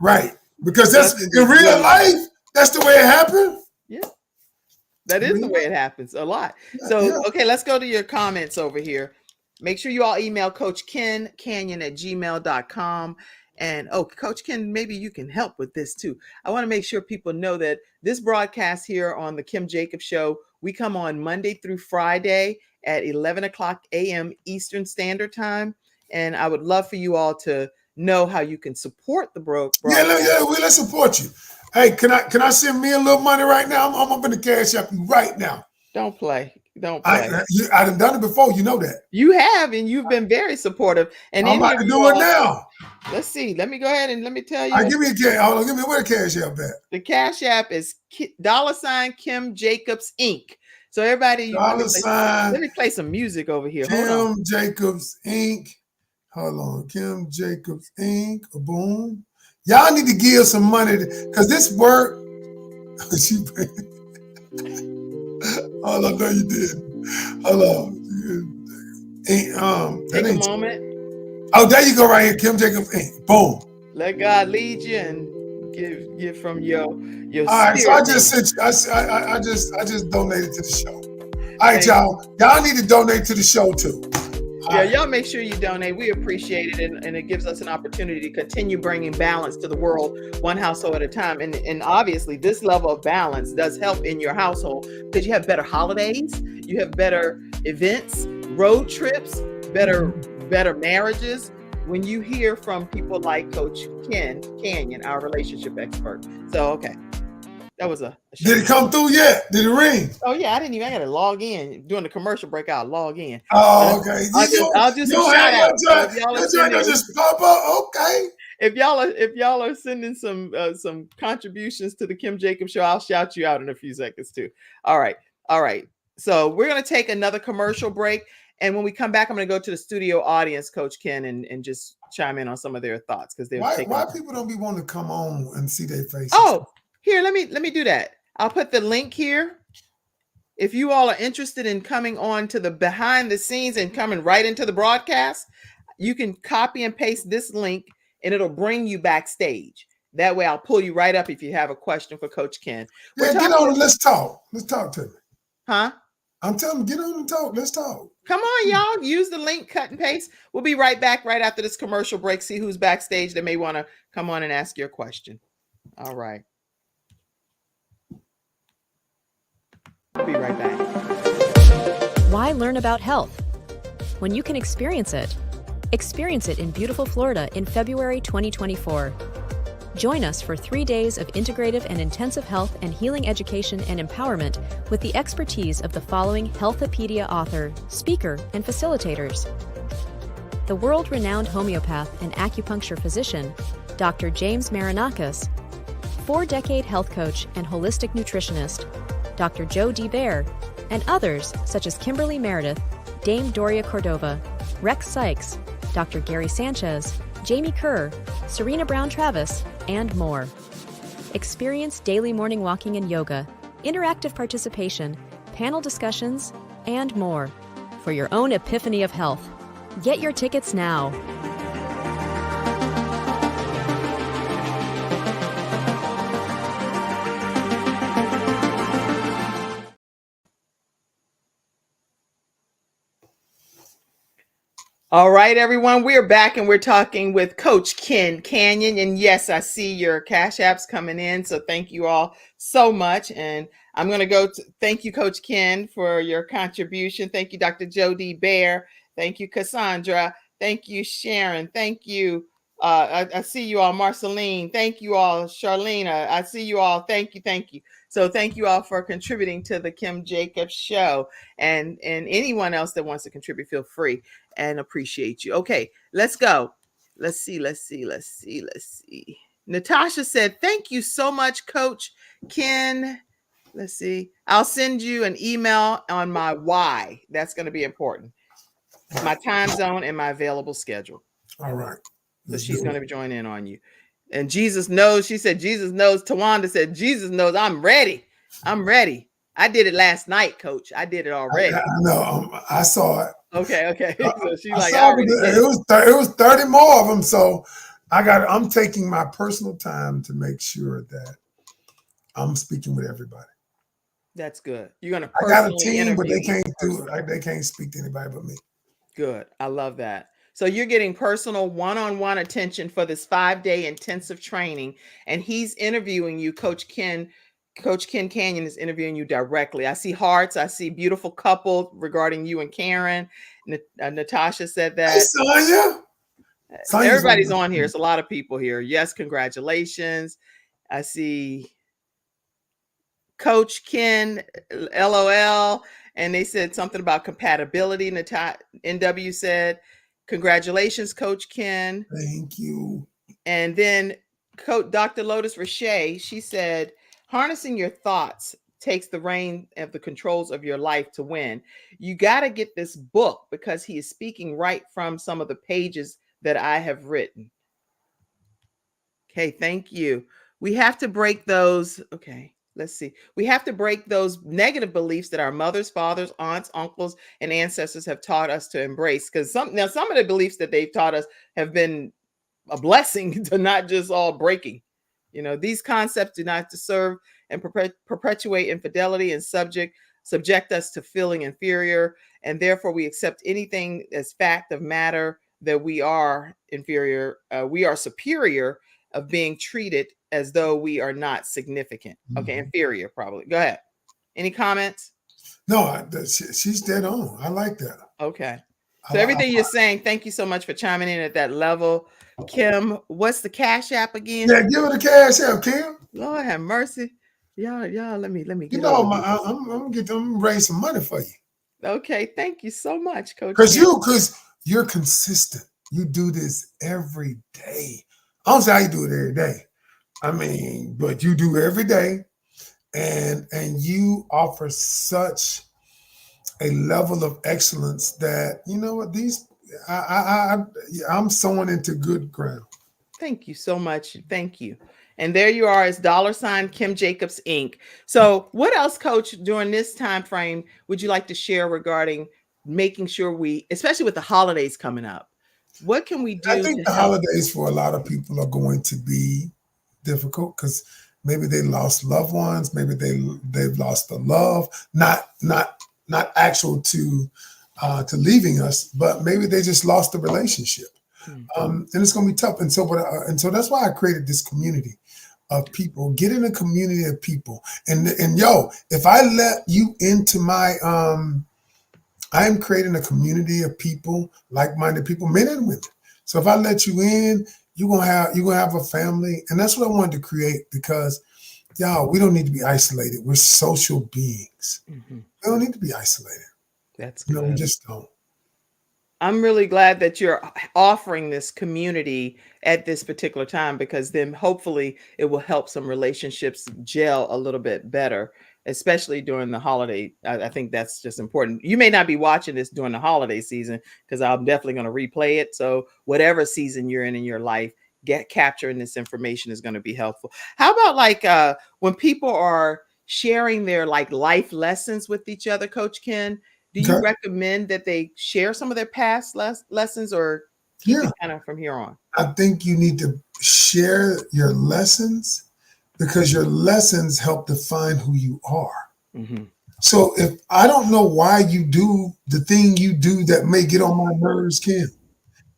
Right. Because that's in real life, that's the way it happens. Yeah. That is the way it happens a lot. So, okay, let's go to your comments over here. Make sure you all email Coach Ken Canion at gmail.com. And Coach Ken, maybe you can help with this too. I want to make sure people know that this broadcast here on the Kim Jacobs Show, we come on Monday through Friday at 11 o'clock a.m. Eastern Standard Time. And I would love for you all to know how you can support the broadcast. Let's support you. Hey, can I send me a little money right now? I'm up in the cash app right now. Don't play. I've done it before. You know that. You have, and you've been very supportive. And I'm about to do it now. Let's see. Let me go ahead and let me tell you. Give me a cash. Hold on. Give me where the cash app at. The cash app is $ Kim Jacobs Inc. So everybody, let me play some music over here. Kim Jacobs Inc. Hold on. Kim Jacobs Inc. Boom. Y'all need to give some money because this work. Hold on, no, you did. Hold on. Take a moment. Oh, there you go, right here, Kim Jacobs Inc. Boom. Let God lead you and give from your. All right, so I just sent you. I just donated to the show. All right, y'all. Y'all need to donate to the show too. Yeah, y'all make sure you donate. We appreciate it, and it gives us an opportunity to continue bringing balance to the world, one household at a time. And obviously, this level of balance does help in your household because you have better holidays, you have better events, road trips, better marriages. When you hear from people like Coach Ken Canion, our relationship expert. So, okay. That was a Did it come through yet? Did it ring? Oh yeah, I got to log in during the commercial break. I'll log in. Oh, okay. I'll do some shout outs. Your just pop up. Okay. If y'all are sending some contributions to the Kim Jacobs Show, I'll shout you out in a few seconds too. All right. So we're gonna take another commercial break, and when we come back, I'm gonna go to the studio audience, Coach Ken, and just chime in on some of their thoughts because they're why people don't be wanting to come on and see their faces. Oh, here, let me do that. I'll put the link here. If you all are interested in coming on to the behind the scenes and coming right into the broadcast, you can copy and paste this link and it'll bring you backstage. That way I'll pull you right up if you have a question for Coach Ken. Yeah, get on and let's talk. Let's talk to me. Huh? I'm telling you, get on and talk. Let's talk. Come on, y'all. Use the link, cut and paste. We'll be right back right after this commercial break. See who's backstage that may want to come on and ask your question. All right. We'll be right back. Why learn about health when you can experience it? Experience it in beautiful Florida in February 2024. Join us for 3 days of integrative and intensive health and healing education and empowerment with the expertise of the following Healthopedia author, speaker, and facilitators. The world-renowned homeopath and acupuncture physician, Dr. James Marinakis, 4-decade health coach and holistic nutritionist, Dr. Joe D. Bear, and others such as Kimberly Meredith, Dame Doria Cordova, Rex Sykes, Dr. Gary Sanchez, Jamie Kerr, Serena Brown-Travis, and more. Experience daily morning walking and yoga, interactive participation, panel discussions, and more for your own epiphany of health. Get your tickets now. All right, everyone, we're back and we're talking with Coach Ken Canion. And yes, I see your Cash Apps coming in. So thank you all so much. And I'm going to go to thank you, Coach Ken, for your contribution. Thank you, Dr. Joe D. Bear. Thank you, Cassandra. Thank you, Sharon. Thank you. I see you all, Marceline. Thank you all, Charlena. I see you all. Thank you. Thank you. So thank you all for contributing to the Kim Jacobs Show. And anyone else that wants to contribute, feel free, and appreciate you. Okay, let's go. Let's see. Natasha said, thank you so much, Coach Ken. Let's see. I'll send you an email on my why. That's going to be important. My time zone and my available schedule. All right. So she's going to be joining in on you. And Jesus knows. She said, Jesus knows. Tawanda said, Jesus knows. I'm ready. I did it last night, Coach. I did it already. I know. I saw it. Okay. So she's like, it was 30 more of them. So I'm taking my personal time to make sure that I'm speaking with everybody. That's good. You're gonna. I got a team, but they can't they can't speak to anybody but me. Good. I love that. So you're getting personal one-on-one attention for this 5-day intensive training, and he's interviewing you, Coach Ken. Coach Ken Canion is interviewing you directly. I see hearts. I see beautiful couple regarding you and Karen. Natasha said that. Hey, Sonia. Everybody's on here. It's a lot of people here. Yes, congratulations. I see Coach Ken, LOL, and they said something about compatibility. NW said, congratulations, Coach Ken. Thank you. And then Dr. Lotus Rache, she said, harnessing your thoughts takes the reign of the controls of your life to win. You got to get this book because he is speaking right from some of the pages that I have written. Okay, thank you. We have to break those. Okay, let's see. We have to break those negative beliefs that our mothers, fathers, aunts, uncles, and ancestors have taught us to embrace. Because some of the beliefs that they've taught us have been a blessing to not just all breaking. You know, these concepts do not serve and perpetuate infidelity and subject subject us to feeling inferior, and therefore we accept anything as fact of matter that we are inferior, we are superior of being treated as though we are not significant. Okay, inferior probably. Go ahead. Any comments? No, she's dead on. I like that. Okay. So everything you're saying, thank you so much for chiming in at that level. Kim, what's the Cash App again? Yeah, give her the cash out, Kim. Lord have mercy. Y'all, let me You get know, over I'm gonna raise some money for you. this. Okay, thank you so much, Coach. Because you're consistent. You do this every day. I don't say how you do it every day. I mean, but you do every day, and you offer such a level of excellence that you know what I'm sowing into good ground. Thank you so much. Thank you. And there you are, as $ Kim Jacobs Inc. So what else, Coach, during this time frame would you like to share regarding making sure we, especially with the holidays coming up, what can we do? I think the holidays for a lot of people are going to be difficult because maybe they lost loved ones, maybe they've lost the love, not actual to leaving us, but maybe they just lost the relationship. And it's going to be tough. And so that's why I created this community of people. Get in a community of people. And yo, if I let you into my, I am creating a community of people, like-minded people, men and women. So if I let you in, you're gonna have a family. And that's what I wanted to create because, y'all, we don't need to be isolated. We're social beings. We don't need to be isolated. That's good. No, we just don't. I'm really glad that you're offering this community at this particular time, because then hopefully it will help some relationships gel a little bit better, especially during the holiday. I think that's just important. You may not be watching this during the holiday season because I'm definitely going to replay it. So whatever season you're in your life, capturing this information is going to be helpful. How about like when people are sharing their like life lessons with each other, Coach Ken? Do you recommend that they share some of their past lessons, or keep it kind of from here on? I think you need to share your lessons because your lessons help define who you are. So if I don't know why you do the thing you do that may get on my nerves, Ken,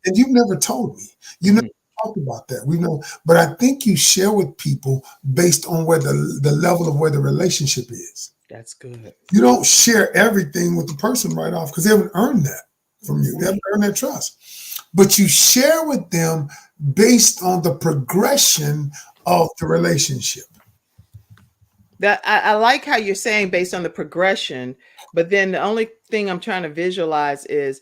and you've never told me, you never talked about that. We know, but I think you share with people based on where the level of where the relationship is. That's good. You don't share everything with the person right off because they haven't earned that from you. They haven't earned that trust. But you share with them based on the progression of the relationship. That I like how you're saying based on the progression, but then the only thing I'm trying to visualize is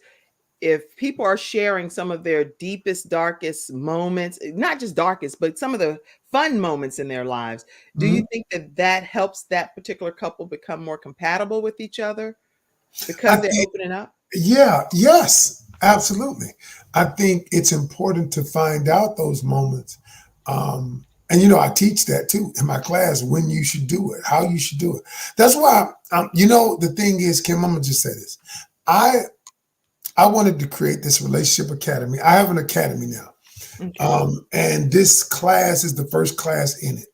if people are sharing some of their deepest, darkest moments, not just darkest, but some of the fun moments in their lives, do you think that helps that particular couple become more compatible with each other because they're opening up? Yeah, yes, absolutely. I think it's important to find out those moments. And, you know, I teach that too in my class, when you should do it, how you should do it. That's why, you know, the thing is, Kim, I'm going to just say this. I wanted to create this relationship academy. I have an academy now. And this class is the first class in it,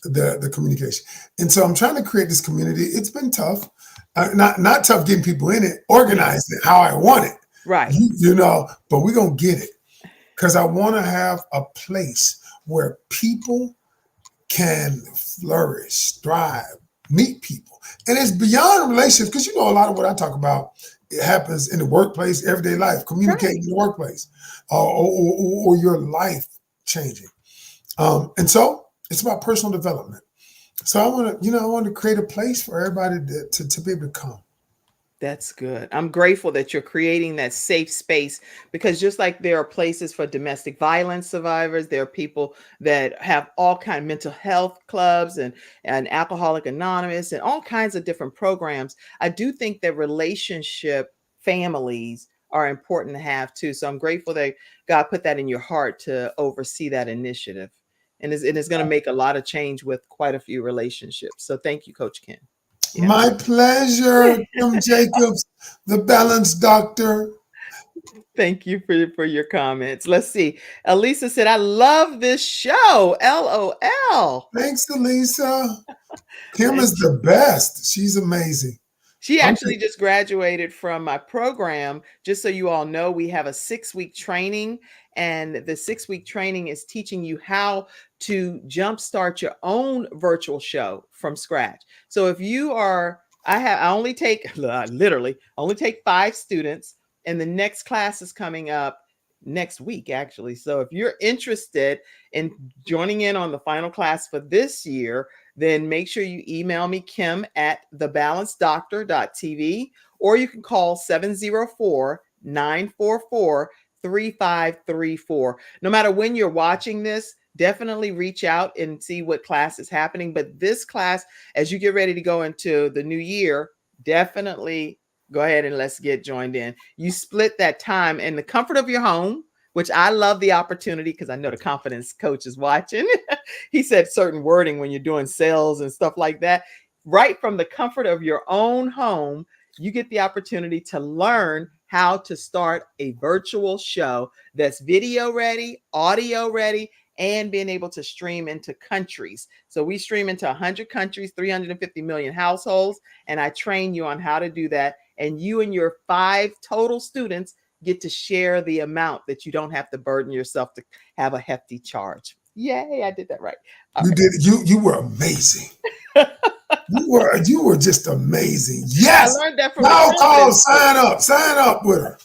the communication. And so I'm trying to create this community. It's been tough. Not tough getting people in it, organizing it how I want it. Right. You know, but we're going to get it because I want to have a place where people can flourish, thrive, meet people. And it's beyond relationships because, you know, a lot of what I talk about, it happens in the workplace, everyday life, communicating in the workplace, or your life changing. And so it's about personal development. So I want to create a place for everybody to be able to come. That's good. I'm grateful that you're creating that safe space, because just like there are places for domestic violence survivors, there are people that have all kinds of mental health clubs and Alcoholic Anonymous and all kinds of different programs. I do think that relationship families are important to have too. So I'm grateful that God put that in your heart to oversee that initiative. And it's going to make a lot of change with quite a few relationships. So thank you, Coach Ken. Yeah. My pleasure, Kim Jacobs, the Balance Doctor. Thank you for your comments. Let's see. Elisa said, I love this show. LOL. Thanks, Elisa. Kim is the best. She's amazing. She I'm actually just graduated from my program. Just so you all know, we have a 6-week training, and the 6-week training is teaching you how to jumpstart your own virtual show from scratch. So if you are, I only take literally only take 5 students, and the next class is coming up next week, actually. So if you're interested in joining in on the final class for this year, then make sure you email me, Kim at thebalancedoctor.tv, or you can call 704-944-3534. No matter when you're watching this, definitely reach out and see what class is happening. But this class, as you get ready to go into the new year, definitely go ahead and let's get joined in. You split that time in the comfort of your home, which I love the opportunity because I know the confidence coach is watching. He said certain wording when you're doing sales and stuff like that. Right from the comfort of your own home, you get the opportunity to learn how to start a virtual show that's video ready, audio ready, and being able to stream into countries. So we stream into 100 countries, 350 million households, and I train you on how to do that. And you and your 5 total students get to share the amount that you don't have to burden yourself to have a hefty charge. Yay, I did that right. All You right. did. You were amazing. You were just amazing. I Yes. learned that from the Now call, confidence coach. sign up with her.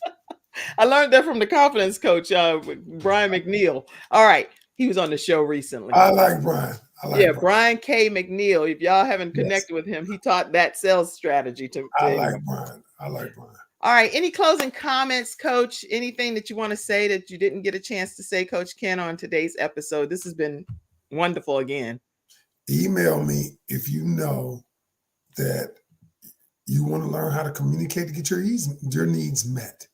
I learned that from the confidence coach, Brian McNeil. All right. He was on the show recently. I like Brian. Yeah, Brian K. McNeil. If y'all haven't connected Yes. with him, he taught that sales strategy to I anyone. like Brian. I like Brian. All right. Any closing comments, Coach? Anything that you want to say that you didn't get a chance to say, Coach Ken, on today's episode? This has been wonderful again. Email me if you know that you want to learn how to communicate to get your needs met.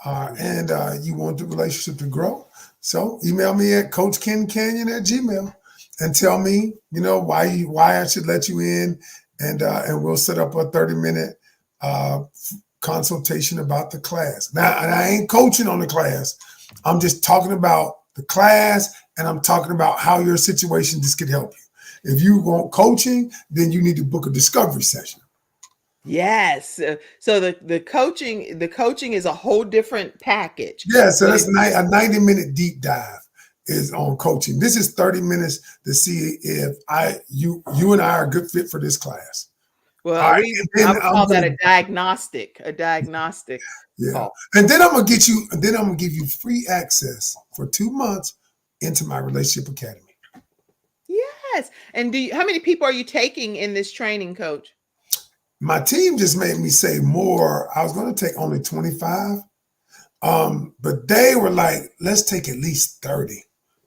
And you want the relationship to grow. So email me at Coach Ken Canion at Gmail and tell me, why I should let you in, and we'll set up a 30-minute consultation about the class. Now, and I ain't coaching on the class. I'm just talking about the class, and I'm talking about how your situation just could help you. If you want coaching, then you need to book a discovery session. Yes. So the coaching is a whole different package. Yeah, so that's a 90-minute deep dive is on coaching. This is 30 minutes to see if you and I are a good fit for this class. Well, Right, I would call that a diagnostic. Yeah. Call. And then I'm gonna give you free access for 2 months into my relationship academy. Yes. And how many people are you taking in this training, Coach? My team just made me say more. I was going to take only 25, but they were like, let's take at least 30.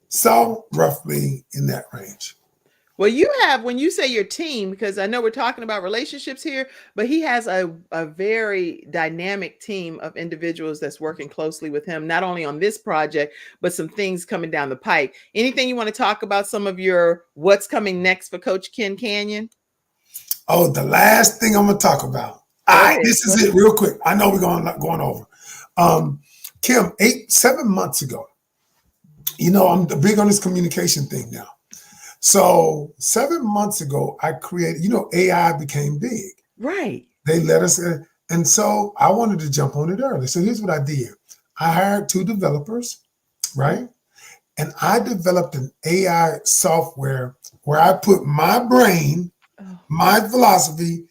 So roughly in that range. Well, you have, when you say your team, because I know we're talking about relationships here, but he has a very dynamic team of individuals that's working closely with him, not only on this project, but some things coming down the pike. Anything you want to talk about, some of your what's coming next for Coach Ken Canion? Oh, the last thing I'm going to talk about. All right, this is it real quick. I know we're going over. Kim, 7 months ago, I'm big on this communication thing now. So 7 months ago, I created, AI became big. Right. They let us in. And so I wanted to jump on it early. So here's what I did. I hired 2 developers, right? And I developed an AI software where I put my brain, my philosophy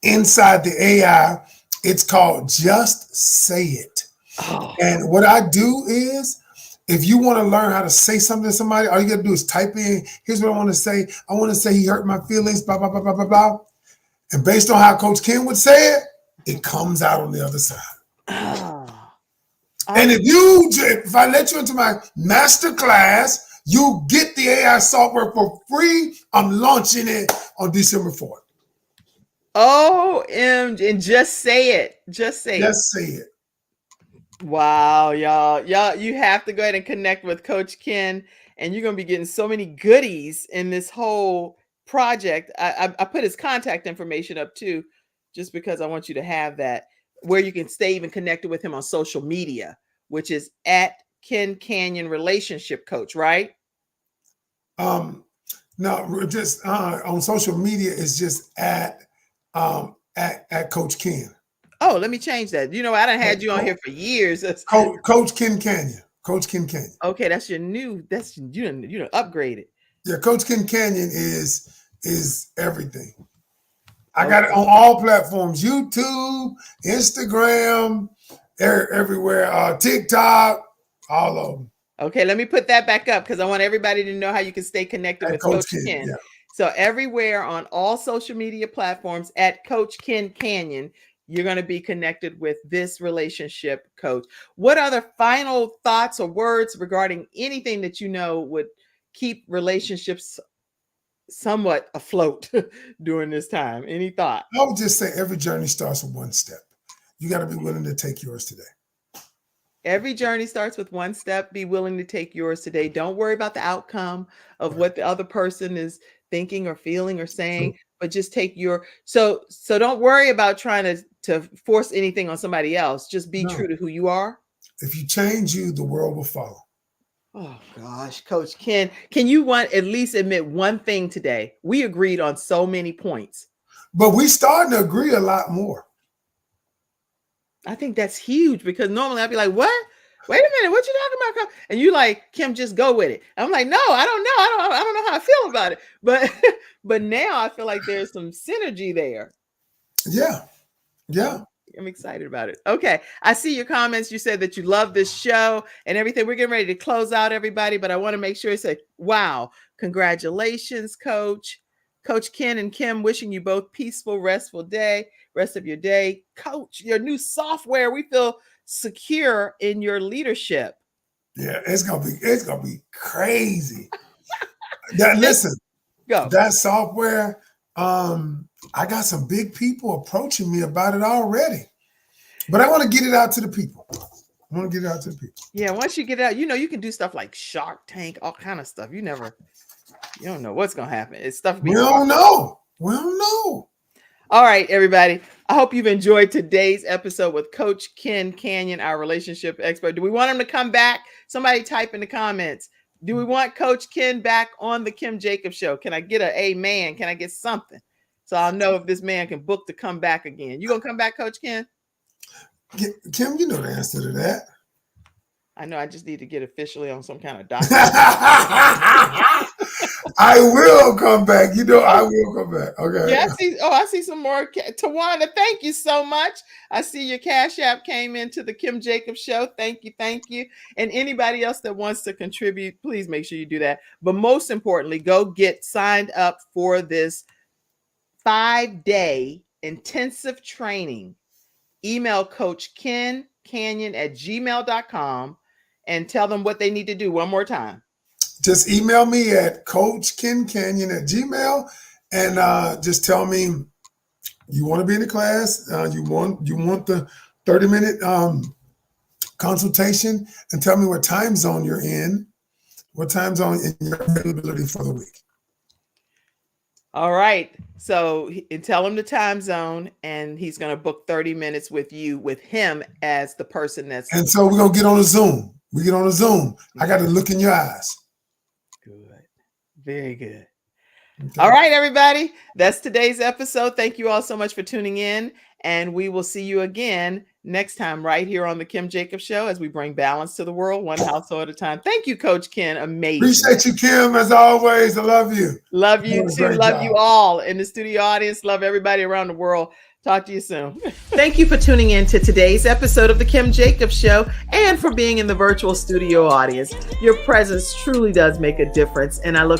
inside the AI. It's called Just Say It. Oh. And what I do is, if you want to learn how to say something to somebody, all you got to do is type in, here's what I want to say. I want to say he hurt my feelings, blah, blah, blah, blah, blah, blah. And based on how Coach Ken would say it, it comes out on the other side. Oh. And if I let you into my master class, you get the AI software for free. I'm launching it on December 4th. And just say it. Just say it. Just say it. Wow, y'all, you have to go ahead and connect with Coach Ken, and you're going to be getting so many goodies in this whole project. I put his contact information up too, just because I want you to have that, where you can stay even connected with him on social media, which is at Ken Canion Relationship Coach, right? No, just on social media, it's just at at Coach Ken. Oh, let me change that. You know, I done had you on here for years. Coach Ken Canion. Coach Ken Canion. Okay, that's your new. That's you done upgraded. Yeah, Coach Ken Canion is everything. I got it on all platforms: YouTube, Instagram, everywhere, TikTok, all of them. Okay, let me put that back up because I want everybody to know how you can stay connected with Coach Ken. Yeah. So everywhere on all social media platforms at Coach Ken Canion, you're going to be connected with this relationship coach. What other final thoughts or words regarding anything that you know would keep relationships somewhat afloat during this time? Any thought? I would just say every journey starts with one step. You got to be willing to take yours today. Every journey starts with one step. Be willing to take yours today. Don't worry about the outcome of what the other person is thinking or feeling or saying, but just take your, so don't worry about trying to force anything on somebody else. Just be true to who you are. If you change you, the world will follow. Oh gosh, Coach Ken, can you at least admit one thing today? We agreed on so many points. But we starting to agree a lot more. I think that's huge because normally I'd be like, what? Wait a minute, what you talking about? And you like, Kim, just go with it. I'm like, no, I don't know. I don't know how I feel about it. But now I feel like there's some synergy there. Yeah. Yeah. I'm excited about it. Okay. I see your comments. You said that you love this show and everything. We're getting ready to close out, everybody, but I want to make sure you say, wow, congratulations, Coach. Coach Ken and Kim, wishing you both peaceful, rest of your day. Coach, your new software, we feel secure in your leadership. Yeah, it's gonna be crazy. Listen, go. That software, I got some big people approaching me about it already. But I want to get it out to the people. Yeah, once you get it out, you can do stuff like Shark Tank, all kind of stuff. You don't know what's gonna happen. It's stuff we don't know. All right, everybody. I hope you've enjoyed today's episode with Coach Ken Canion, our relationship expert. Do we want him to come back? Somebody type in the comments. Do we want Coach Ken back on the Kim Jacobs Show? Can I get an amen? Can I get something? So I'll know if this man can book to come back again. You gonna come back, Coach Ken? Kim, you know the answer to that. I know. I just need to get officially on some kind of document. I will come back. I will come back. Okay. Yeah, I see some more. Tawana, thank you so much. I see your Cash App came into the Kim Jacobs Show. Thank you. And anybody else that wants to contribute, please make sure you do that. But most importantly, go get signed up for this 5-day intensive training. Email Coach Ken Canion at gmail.com and tell them what they need to do one more time. Just email me at Coach Ken Canion at gmail and just tell me you want to be in the class. You want the 30-minute consultation, and tell me what time zone you're in, what time zone in your availability for the week. All right. So tell him the time zone, and he's going to book 30 minutes with him as the person that's. And so we're going to get on a Zoom. We get on a Zoom. I got to look in your eyes. Good. Very good. Okay. All right, everybody. That's today's episode. Thank you all so much for tuning in. And we will see you again next time right here on the Kim Jacobs Show as we bring balance to the world, one household at a time. Thank you, Coach Ken. Amazing. Appreciate you, Kim, as always. I love you. Love you too. Love you all in the studio audience. Love everybody around the world. Talk to you soon. Thank you for tuning in to today's episode of the Kim Jacobs Show and for being in the virtual studio audience. Your presence truly does make a difference, and I look